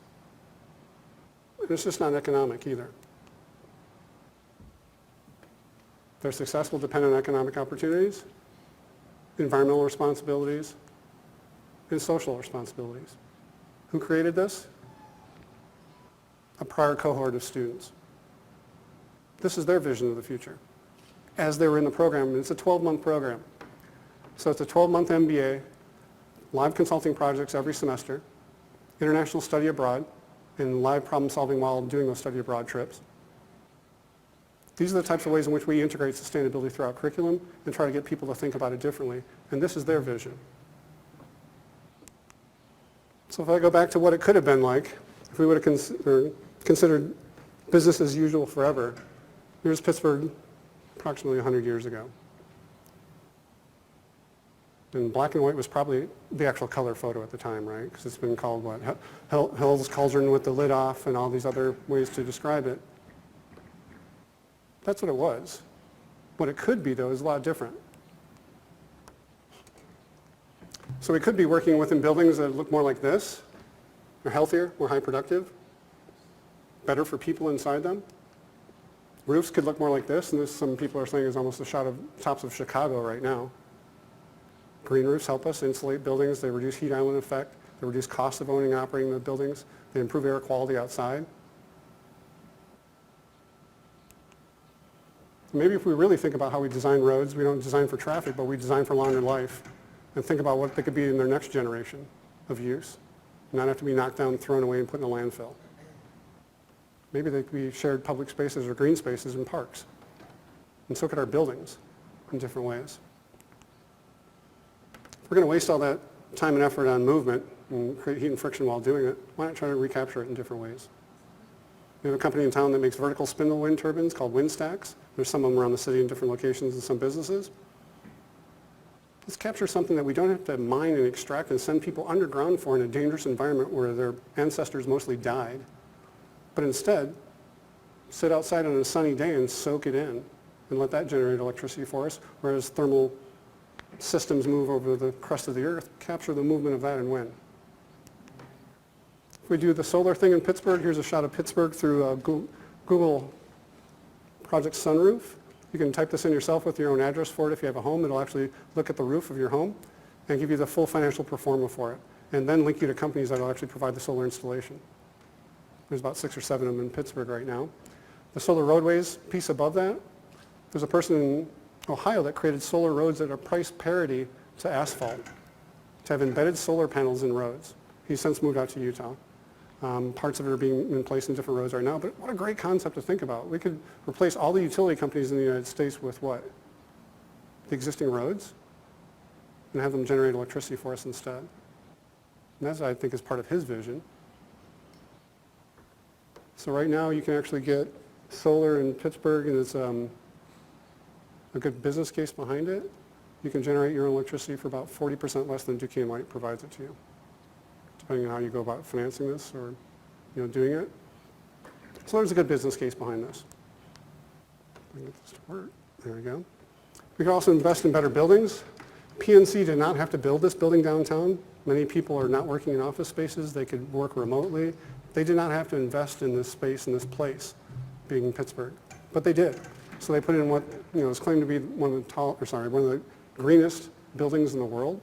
S2: And it's just not economic either. Their success will depend on economic opportunities, environmental responsibilities, and social responsibilities. Who created this? A prior cohort of students. This is their vision of the future as they were in the program, and it's a 12-month program. So it's a 12-month MBA, live consulting projects every semester, international study abroad, and live problem solving while doing those study abroad trips. These are the types of ways in which we integrate sustainability throughout curriculum and try to get people to think about it differently, and this is their vision. So if I go back to what it could have been like, if we would have considered business as usual forever, here's Pittsburgh approximately 100 years ago. And black and white was probably the actual color photo at the time, right? Because it's been called, what, Hell's Cauldron with the lid off and all these other ways to describe it. That's what it was. What it could be, though, is a lot different. So we could be working within buildings that look more like this. They're healthier, more high productive, better for people inside them. Roofs could look more like this, and this, some people are saying, is almost a shot of tops of Chicago right now. Green roofs help us insulate buildings. They reduce heat island effect. They reduce costs of owning and operating the buildings. They improve air quality outside. Maybe if we really think about how we design roads, we don't design for traffic, but we design for longer life, and think about what they could be in their next generation of use, not have to be knocked down, thrown away, and put in a landfill. Maybe they could be shared public spaces or green spaces in parks. And so could our buildings in different ways. If we're going to waste all that time and effort on movement and create heat and friction while doing it, why not try to recapture it in different ways? We have a company in town that makes vertical spindle wind turbines called WindStacks. There's some of them around the city in different locations and some businesses. Let's capture something that we don't have to mine and extract and send people underground for in a dangerous environment where their ancestors mostly died. But instead, sit outside on a sunny day and soak it in and let that generate electricity for us, whereas thermal systems move over the crust of the earth, capture the movement of that and wind. If we do the solar thing in Pittsburgh, here's a shot of Pittsburgh through Google Project Sunroof. You can type this in yourself with your own address for it if you have a home. It'll actually look at the roof of your home and give you the full financial pro forma for it, and then link you to companies that will actually provide the solar installation. There's about 6 or 7 of them in Pittsburgh right now. The solar roadways piece above that, there's a person in Ohio that created solar roads that are price parity to asphalt, to have embedded solar panels in roads. He's since moved out to Utah. Parts of it are being in place in different roads right now, but what a great concept to think about. We could replace all the utility companies in the United States with what? The existing roads, and have them generate electricity for us instead. And that, I think, is part of his vision. So right now you can actually get solar in Pittsburgh, and it's a good business case behind it. You can generate your own electricity for about 40% less than Duquesne Light provides it to you, depending on how you go about financing this or doing it. So there's a good business case behind this. Let me get this to work. There we go. We can also invest in better buildings. PNC did not have to build this building downtown. Many people are not working in office spaces. They could work remotely. They did not have to invest in this space, in this place, being in Pittsburgh. But they did. So they put in what is claimed to be one of the greenest buildings in the world.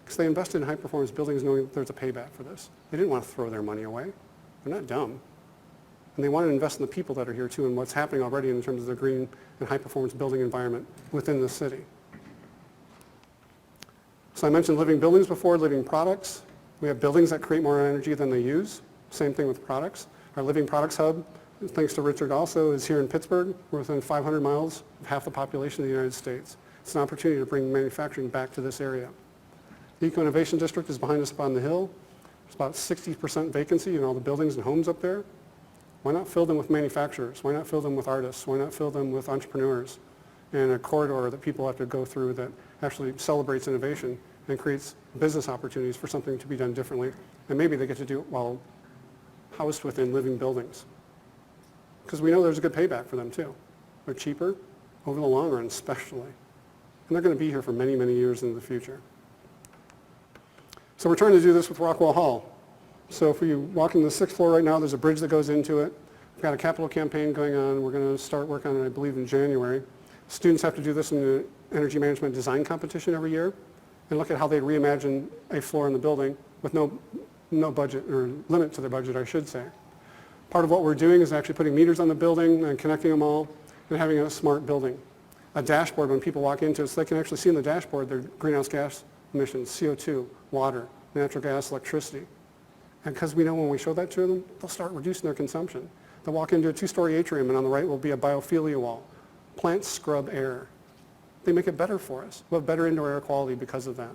S2: Because they invested in high-performance buildings knowing that there's a payback for this. They didn't want to throw their money away. They're not dumb. And they want to invest in the people that are here too and what's happening already in terms of the green and high-performance building environment within the city. So I mentioned living buildings before, living products. We have buildings that create more energy than they use. Same thing with products. Our Living Products Hub, thanks to Richard also, is here in Pittsburgh. We're within 500 miles of half the population of the United States. It's an opportunity to bring manufacturing back to this area. The Eco-Innovation District is behind us up on the hill. There's about 60% vacancy in all the buildings and homes up there. Why not fill them with manufacturers? Why not fill them with artists? Why not fill them with entrepreneurs? And a corridor that people have to go through that actually celebrates innovation and creates business opportunities for something to be done differently. And maybe they get to do it while housed within living buildings. Because we know there's a good payback for them too. They're cheaper over the long run especially. And they're going to be here for many, many years into the future. So we're trying to do this with Rockwell Hall. So if you walk into the 6th floor right now, there's a bridge that goes into it. We've got a capital campaign going on. We're going to start work on it, I believe, in January. Students have to do this in the energy management design competition every year and look at how they reimagine a floor in the building with no budget, or limit to their budget, I should say. Part of what we're doing is actually putting meters on the building and connecting them all and having a smart building. A dashboard when people walk into it so they can actually see in the dashboard their greenhouse gas emissions, CO2, water, natural gas, electricity. And because we know when we show that to them, they'll start reducing their consumption. They'll walk into a 2-story atrium and on the right will be a biophilia wall. Plants scrub air. They make it better for us. We'll have better indoor air quality because of that.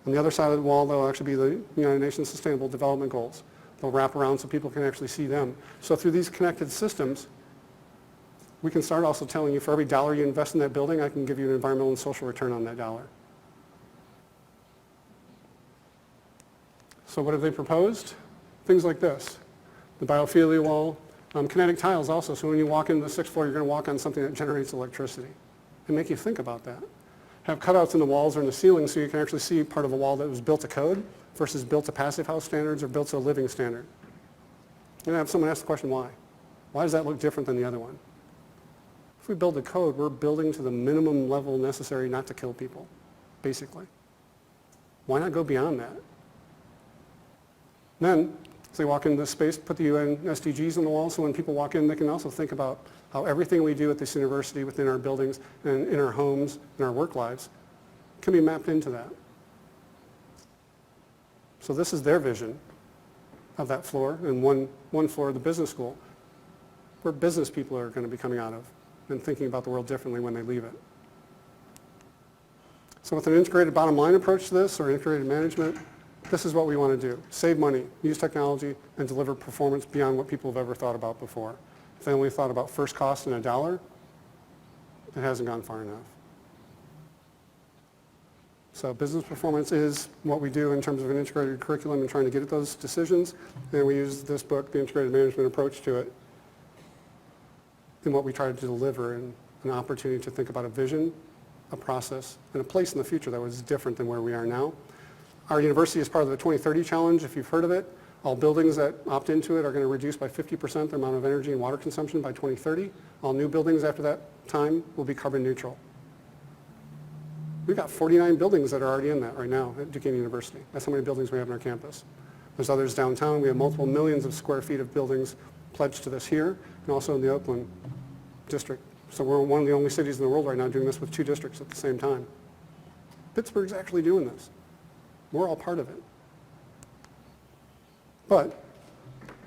S2: On the other side of the wall, there'll actually be the United Nations Sustainable Development Goals. They'll wrap around so people can actually see them. So through these connected systems, we can start also telling you for every dollar you invest in that building, I can give you an environmental and social return on that dollar. So what have they proposed? Things like this. The biophilia wall, kinetic tiles also. So when you walk into the 6th floor, you're going to walk on something that generates electricity. And make you think about that. Have cutouts in the walls or in the ceiling so you can actually see part of a wall that was built to code versus built to passive house standards or built to a living standard. And have someone ask the question, why? Why does that look different than the other one? If we build a code, we're building to the minimum level necessary not to kill people, basically. Why not go beyond that? Then, as they walk into this space, put the UN SDGs on the wall so when people walk in, they can also think about how everything we do at this university, within our buildings, and in our homes, in our work lives, can be mapped into that. So this is their vision of that floor, and one floor of the business school, where business people are going to be coming out of and thinking about the world differently when they leave it. So with an integrated bottom line approach to this, or integrated management, this is what we want to do. Save money, use technology, and deliver performance beyond what people have ever thought about before. If they only thought about first cost and a dollar, it hasn't gone far enough. So business performance is what we do in terms of an integrated curriculum and trying to get at those decisions. And we use this book, the integrated management approach to it, in what we try to deliver and an opportunity to think about a vision, a process, and a place in the future that was different than where we are now. Our university is part of the 2030 challenge, if you've heard of it. All buildings that opt into it are going to reduce by 50% their amount of energy and water consumption by 2030. All new buildings after that time will be carbon neutral. We've got 49 buildings that are already in that right now at Duquesne University. That's how many buildings we have on our campus. There's others downtown. We have multiple millions of square feet of buildings pledged to this here, and also in the Oakland district. So we're one of the only cities in the world right now doing this with 2 districts at the same time. Pittsburgh's actually doing this. We're all part of it. But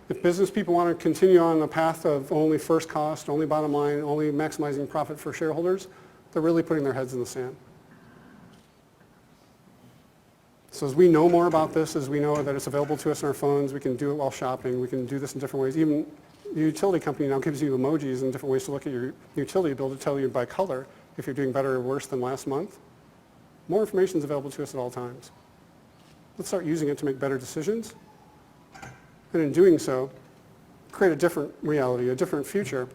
S2: if business people want to continue on the path of only first cost, only bottom line, only maximizing profit for shareholders, they're really putting their heads in the sand. So as we know more about this, as we know that it's available to us on our phones, we can do it while shopping, we can do this in different ways. Even the utility company now gives you emojis and different ways to look at your utility bill to tell you by color if you're doing better or worse than last month. More information is available to us at all times. Let's start using it to make better decisions. And in doing so, create a different reality, a different future,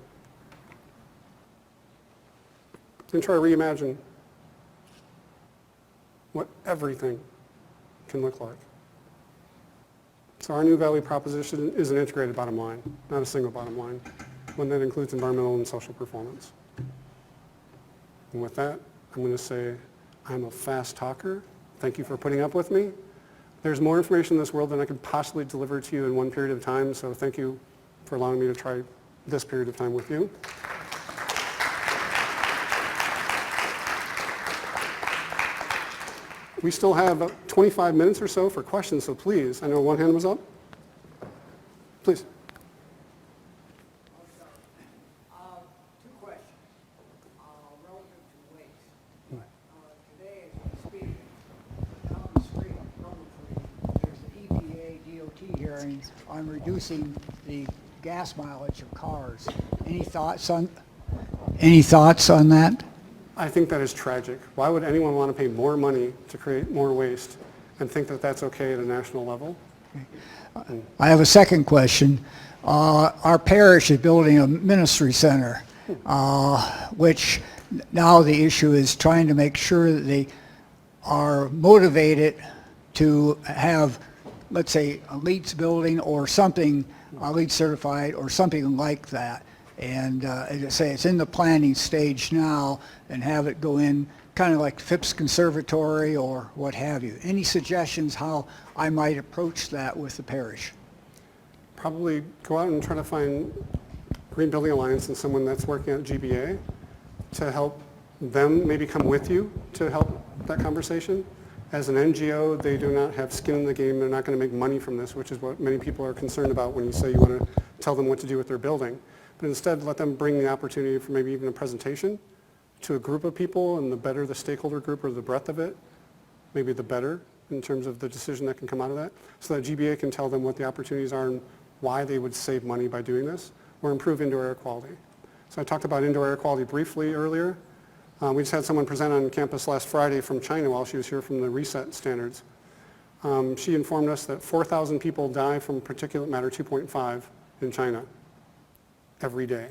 S2: and try to reimagine what everything can look like. So our new value proposition is an integrated bottom line, not a single bottom line, one that includes environmental and social performance. And with that, I'm going to say I'm a fast talker. Thank you for putting up with me. There's more information in this world than I could possibly deliver to you in one period of time, so thank you for allowing me to try this period of time with you. We still have 25 minutes or so for questions, so please, I know one hand was up. Please.
S4: Two questions. Relative to waste. Today, as we speak, down the street publicly, there's an EPA DOT hearing on reducing the gas mileage of cars. Any thoughts on that?
S2: I think that is tragic. Why would anyone want to pay more money to create more waste and think that that's okay at a national level?
S4: I have a second question. Our parish is building a ministry center, which now the issue is trying to make sure that they are motivated to have, let's say, a LEEDs building or something, LEED certified or something like that. And as I say, it's in the planning stage now, and have it go in kind of like Phipps Conservatory or what have you. Any suggestions how I might approach that with the parish?
S2: Probably go out and try to find Green Building Alliance and someone that's working at GBA to help them maybe come with you to help that conversation. As an NGO, they do not have skin in the game. They're not going to make money from this, which is what many people are concerned about when you say you want to tell them what to do with their building. But instead, let them bring the opportunity for maybe even a presentation to a group of people, and the better the stakeholder group or the breadth of it, maybe the better in terms of the decision that can come out of that, so that GBA can tell them what the opportunities are and why they would save money by doing this or improve indoor air quality. So I talked about indoor air quality briefly earlier. We just had someone present on campus last Friday from China while she was here from the reset standards. She informed us that 4,000 people die from particulate matter 2.5 in China every day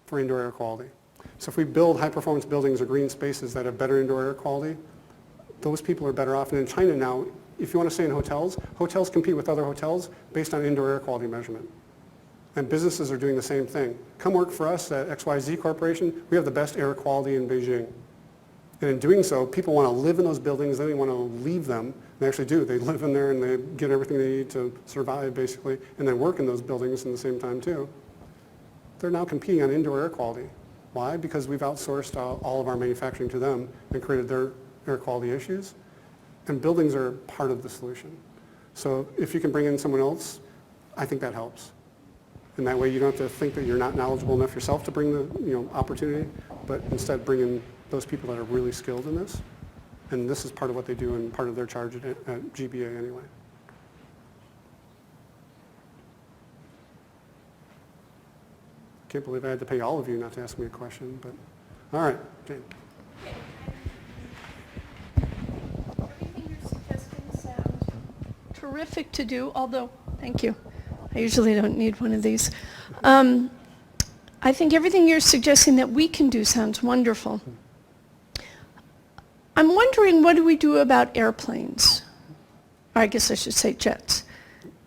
S2: for indoor air quality. So if we build high-performance buildings or green spaces that have better indoor air quality, those people are better off. And in China now, if you want to stay in hotels, hotels compete with other hotels based on indoor air quality measurement. And businesses are doing the same thing. Come work for us at XYZ Corporation. We have the best air quality in Beijing. And in doing so, people want to live in those buildings. They don't want to leave them. They actually do. They live in there and they get everything they need to survive, basically, and then work in those buildings in the same time, too. They're now competing on indoor air quality. Why? Because we've outsourced all of our manufacturing to them and created their air quality issues. And buildings are part of the solution. So if you can bring in someone else, I think that helps. And that way you don't have to think that you're not knowledgeable enough yourself to bring the opportunity, but instead bring in those people that are really skilled in this. And this is part of what they do and part of their charge at GBA anyway. Can't believe I had to pay all of you not to ask me a question, but all right, Jane.
S5: Everything you're suggesting sounds terrific to do, although, thank you. I usually don't need one of these. I think everything you're suggesting that we can do sounds wonderful. I'm wondering, what do we do about airplanes? Or I guess I should say jets.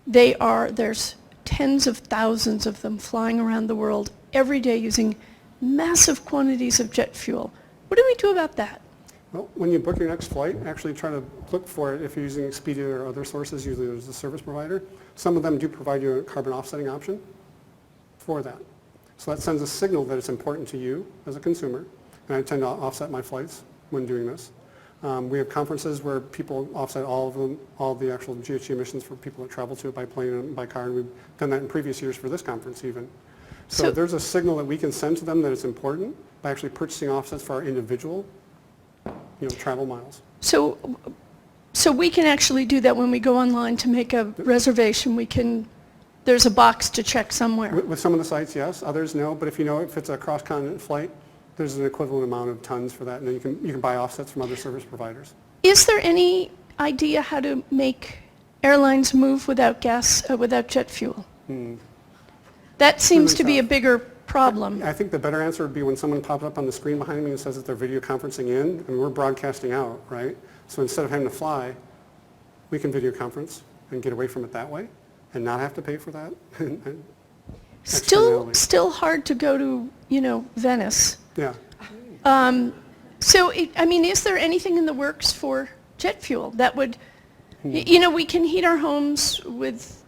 S5: There's tens of thousands of them flying around the world every day using massive quantities of jet fuel. What do we do about that?
S2: Well, when you book your next flight, actually try to look for it if you're using Expedia or other sources. Usually there's a service provider. Some of them do provide you a carbon offsetting option for that. So that sends a signal that it's important to you as a consumer. And I tend to offset my flights when doing this. We have conferences where people offset all of them, all the actual GHG emissions for people that travel to it by plane and by car. And we've done that in previous years for this conference even. So there's a signal that we can send to them that it's important by actually purchasing offsets for our individual travel miles.
S5: So we can actually do that when we go online to make a reservation. There's a box to check somewhere.
S2: With some of the sites, yes. Others, no. But if it's a cross-continent flight, there's an equivalent amount of tons for that, and then you can buy offsets from other service providers.
S5: Is there any idea how to make airlines move without jet fuel? That seems to be a bigger problem.
S2: I think the better answer would be when someone pops up on the screen behind me and says that they're video conferencing in, and we're broadcasting out, right? So instead of having to fly, we can video conference and get away from it that way and not have to pay for that.
S5: Still hard to go to, Venice.
S2: Yeah.
S5: Is there anything in the works for jet fuel that would, we can heat our homes with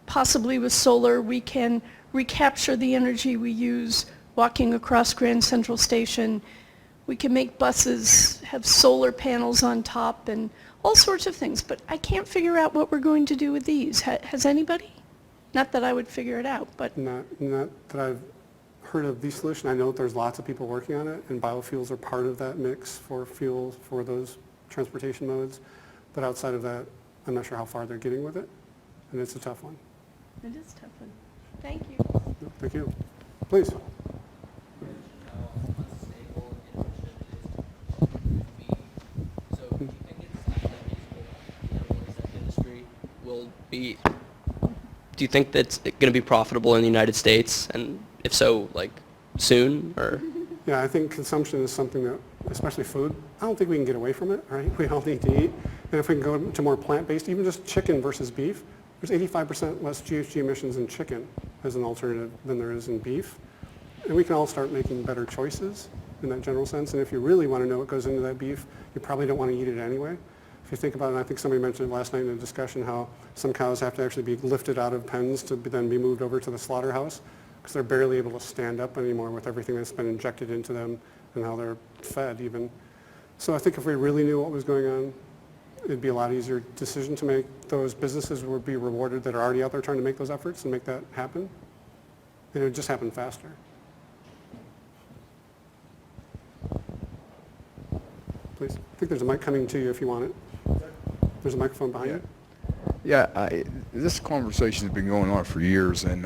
S5: possibly with solar, we can recapture the energy we use walking across Grand Central Station. We can make buses have solar panels on top and all sorts of things, but I can't figure out what we're going to do with these. Has anybody? Not that I would figure it out, but
S2: Not that I've heard of the solution. I know that there's lots of people working on it, and biofuels are part of that mix for fuels for those transportation modes. But outside of that, I'm not sure how far they're getting with it, and it's a tough one.
S5: it is a tough one. Thank you.
S2: No, thank you. Please.
S6: Do you think that's going to be profitable in the United States? And if so, like soon or?
S2: Yeah, I think consumption is something that, especially food, I don't think we can get away from it, right? We all need to eat. And if we can go to more plant-based, even just chicken versus beef, there's 85% less GHG emissions in chicken as an alternative than there is in beef. And we can all start making better choices in that general sense. And if you really want to know what goes into that beef, you probably don't want to eat it anyway. If you think about it, and I think somebody mentioned it last night in a discussion, how some cows have to actually be lifted out of pens to then be moved over to the slaughterhouse because they're barely able to stand up anymore with everything that's been injected into them and how they're fed even. So I think if we really knew what was going on, it'd be a lot easier decision to make. Those businesses would be rewarded that are already out there trying to make those efforts and make that happen. And it would just happen faster. Please. I think there's a mic coming to you if you want it. There's a microphone behind you.
S7: Yeah, this conversation has been going on for years, and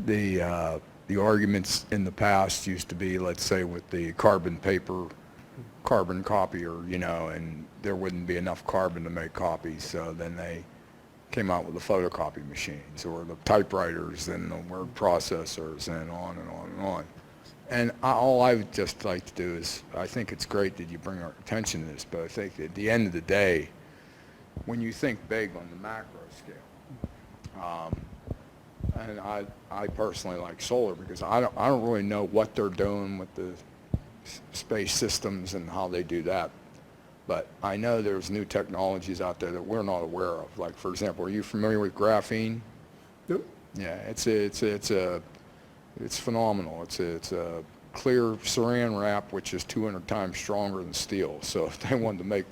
S7: the arguments in the past used to be, let's say, with the carbon copier, you know, and there wouldn't be enough carbon to make copies, so then they came out with the photocopy machines or the typewriters and the word processors and on and on and on. And all I would just like to do is, I think it's great that you bring our attention to this, but I think at the end of the day, when you think big on the macro scale, and I personally like solar because I don't really know what they're doing with the space systems and how they do that, but I know there's new technologies out there that we're not aware of. Like, for example, are you familiar with graphene?
S2: Nope.
S7: Yeah, it's phenomenal. It's a clear saran wrap, which is 200 times stronger than steel. So if they wanted to make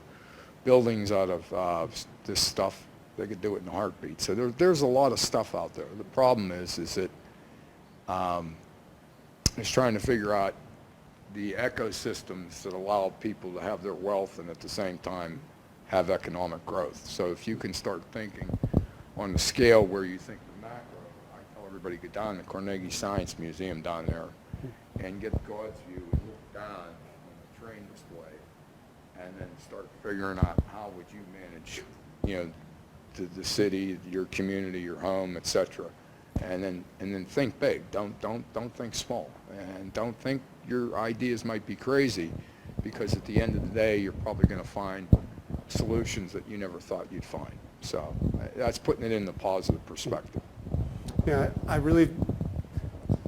S7: buildings out of this stuff, they could do it in a heartbeat. So there's a lot of stuff out there. The problem is that it's trying to figure out the ecosystems that allow people to have their wealth and at the same time have economic growth. So if you can start thinking on the scale where you think the macro, I tell everybody go down to Carnegie Science Museum down there and get God's view and look down on the train display and then start figuring out how would you manage, you know, the city, your community, your home, etc. And then think big. Don't think small, and don't think your ideas might be crazy, because at the end of the day, you're probably going to find solutions that you never thought you'd find. So that's putting it in the positive perspective.
S2: Yeah, I really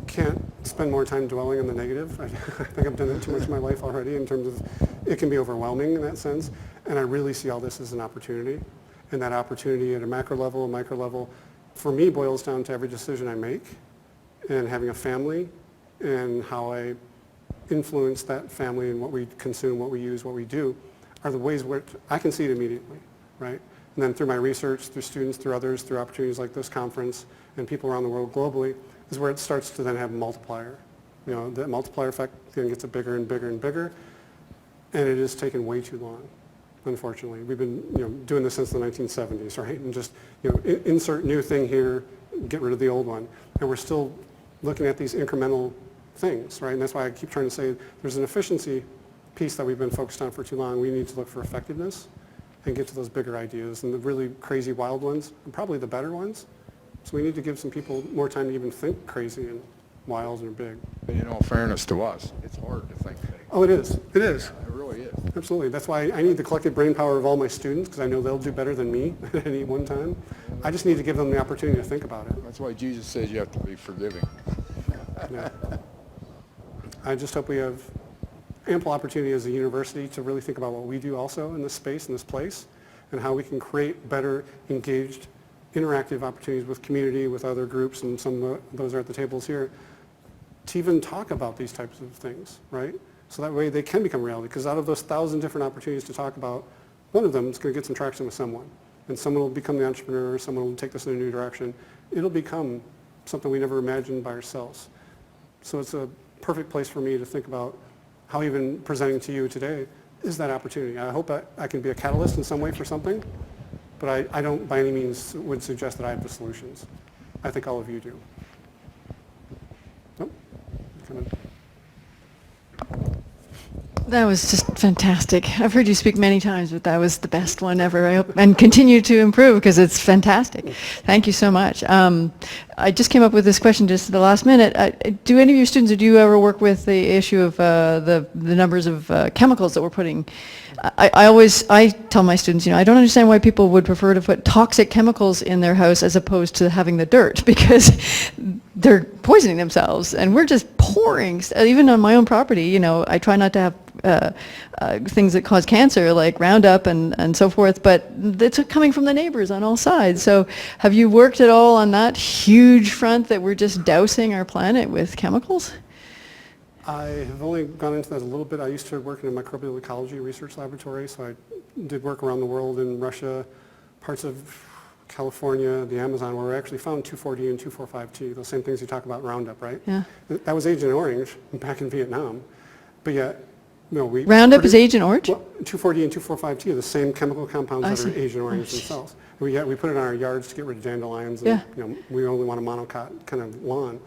S2: can't spend more time dwelling on the negative. I think I've done that too much in my life already in terms of it can be overwhelming in that sense. And I really see all this as an opportunity. And that opportunity at a macro level, a micro level, for me boils down to every decision I make and having a family and how I influence that family and what we consume, what we use, what we do are the ways where I can see it immediately, right? And then through my research, through students, through others, through opportunities like this conference and people around the world globally is where it starts to then have a multiplier. You know, that multiplier effect then gets bigger and bigger and bigger, and it has taken way too long, unfortunately. We've been, you know, doing this since the 1970s, right? And just, you know, insert new thing here, get rid of the old one. And we're still looking at these incremental things, right? And that's why I keep trying to say there's an efficiency piece that we've been focused on for too long. We need to look for effectiveness and get to those bigger ideas and the really crazy wild ones and probably the better ones. So we need to give some people more time to even think crazy and wild and big.
S7: But in all fairness to us, it's hard to think big.
S2: Oh, it is. It is.
S7: It really is.
S2: Absolutely. That's why I need the collective brain power of all my students, because I know they'll do better than me at any one time. I just need to give them the opportunity to think about it.
S7: That's why Jesus says you have to be forgiving.
S2: Yeah. I just hope we have ample opportunity as a university to really think about what we do also in this space, in this place, and how we can create better, engaged interactive opportunities with community, with other groups, and some of those are at the tables here, to even talk about these types of things, right? So that way they can become reality, because out of those 1,000 different opportunities to talk about, one of them is going to get some traction with someone. And someone will become the entrepreneur, someone will take this in a new direction. It'll become something we never imagined by ourselves. So it's a perfect place for me to think about how even presenting to you today is that opportunity. I hope I can be a catalyst in some way for something, but I don't by any means would suggest that I have the solutions. I think all of you do. Nope. Kind of.
S8: That was just fantastic. I've heard you speak many times, but that was the best one ever. I hope, and continue to improve because it's fantastic. Thank you so much. I just came up with this question just at the last minute. Do any of your students, or do you ever work with the issue of the numbers of chemicals that we're putting? I tell my students, I don't understand why people would prefer to put toxic chemicals in their house as opposed to having the dirt, because they're poisoning themselves, and we're just pouring, even on my own property, I try not to have things that cause cancer like Roundup and so forth, but it's coming from the neighbors on all sides. So have you worked at all on that huge front that we're just dousing our planet with chemicals?
S2: I have only gone into that a little bit. I used to work in a microbial ecology research laboratory, so I did work around the world in Russia, parts of California, the Amazon, where we actually found 2,4-D and 2,4,5-T, those same things you talk about in Roundup, right?
S8: Yeah.
S2: That was Agent Orange back in Vietnam, but yet, we...
S8: Roundup is Agent Orange?
S2: Well, 2,4-D and 2,4,5-T are the same chemical compounds that are Agent Orange themselves. We put it on our yards to get rid of dandelions, and we only want a monocot kind of lawn.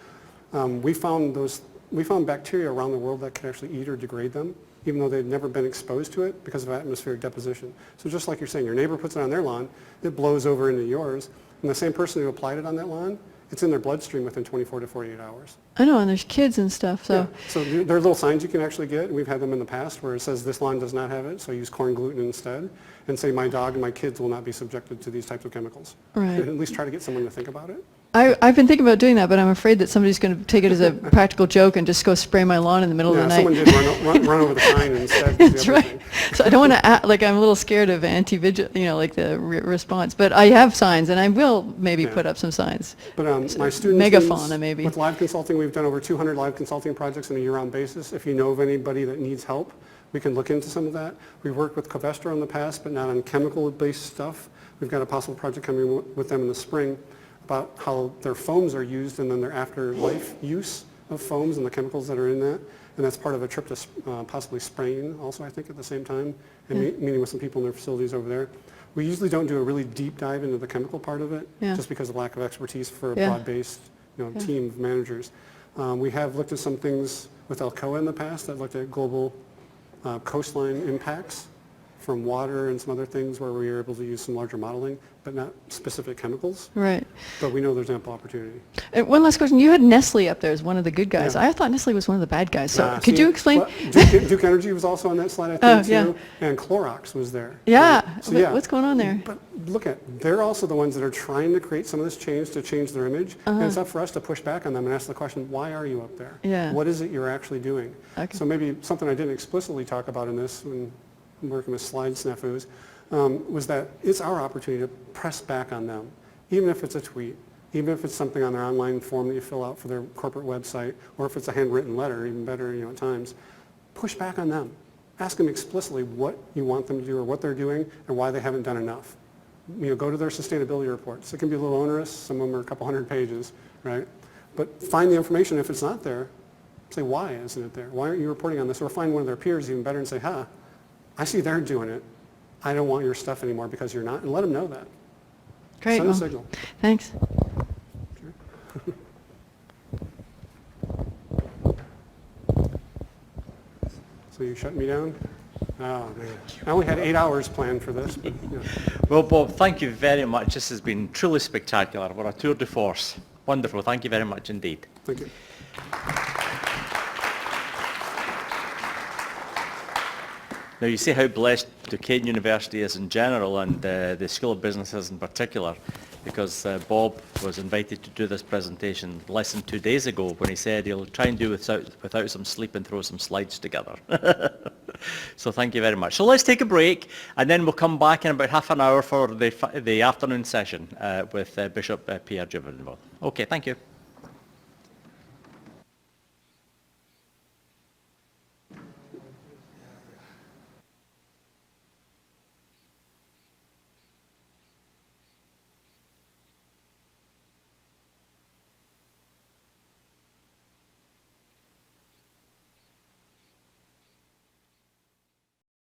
S2: We found bacteria around the world that could actually eat or degrade them, even though they'd never been exposed to it because of atmospheric deposition. So just like you're saying, your neighbor puts it on their lawn, it blows over into yours, and the same person who applied it on that lawn, it's in their bloodstream within 24 to 48 hours.
S8: I know, and there's kids and stuff, so...
S2: Yeah. So there are little signs you can actually get, and we've had them in the past, where it says this lawn does not have it, so use corn gluten instead, and say my dog and my kids will not be subjected to these types of chemicals.
S8: Right.
S2: And at least try to get someone to think about it.
S8: I've been thinking about doing that, but I'm afraid that somebody's going to take it as a practical joke and just go spray my lawn in the middle of the night.
S2: Someone did run over the sign instead.
S8: That's right. So I don't want to act like I'm a little scared of anti-vigil, like the response. But I have signs, and I will maybe put up some signs.
S2: But my students,
S8: megafauna maybe.
S2: With live consulting, we've done over 200 live consulting projects on a year-round basis. If you know of anybody that needs help, we can look into some of that. We've worked with Covestro in the past, but not on chemical-based stuff. We've got a possible project coming with them in the spring about how their foams are used and then their after-life use of foams and the chemicals that are in that. And that's part of a trip to possibly Spain also, I think, at the same time, and meeting with some people in their facilities over there. We usually don't do a really deep dive into the chemical part of it, just because of lack of expertise for a broad-based team of managers. We have looked at some things with Alcoa in the past that looked at global coastline impacts from water and some other things where we were able to use some larger modeling, but not specific chemicals.
S8: Right.
S2: But we know there's ample opportunity.
S8: And one last question. You had Nestle up there as one of the good guys. I thought Nestle was one of the bad guys. So could you explain?
S2: Well, Duke Energy was also on that slide, I think, too. And Clorox was there.
S8: Yeah.
S2: So,
S8: what's going on there?
S2: But look they're also the ones that are trying to create some of this change to change their image. And it's up for us to push back on them and ask the question, why are you up there?
S8: Yeah.
S2: What is it you're actually doing?
S8: Okay.
S2: So maybe something I didn't explicitly talk about in this when I'm working with slide snafus, was that it's our opportunity to press back on them, even if it's a tweet, even if it's something on their online form that you fill out for their corporate website, or if it's a handwritten letter, even better, at times. Push back on them. Ask them explicitly what you want them to do or what they're doing and why they haven't done enough. Go to their sustainability reports. It can be a little onerous. Some of them are a couple hundred pages, right? But find the information. If it's not there, say, why isn't it there? Why aren't you reporting on this? Or find one of their peers even better and say, I see they're doing it. I don't want your stuff anymore because you're not. And let them know that.
S8: Great.
S2: Send a signal.
S8: Thanks.
S2: So you shut me down? Oh, man. I only had 8 hours planned for this. But,
S1: Well, Bob, thank you very much. This has been truly spectacular. What a tour de force. Wonderful. Thank you very much indeed.
S2: Thank you.
S1: Now, you see how blessed Duquesne University is in general and the School of Business is in particular, because Bob was invited to do this presentation less than 2 days ago when he said he'll try and do without some sleep and throw some slides together. So thank you very much. So let's take a break, and then we'll come back in about half an hour for the afternoon session with Bishop Pierre Juvenal. Okay, thank you.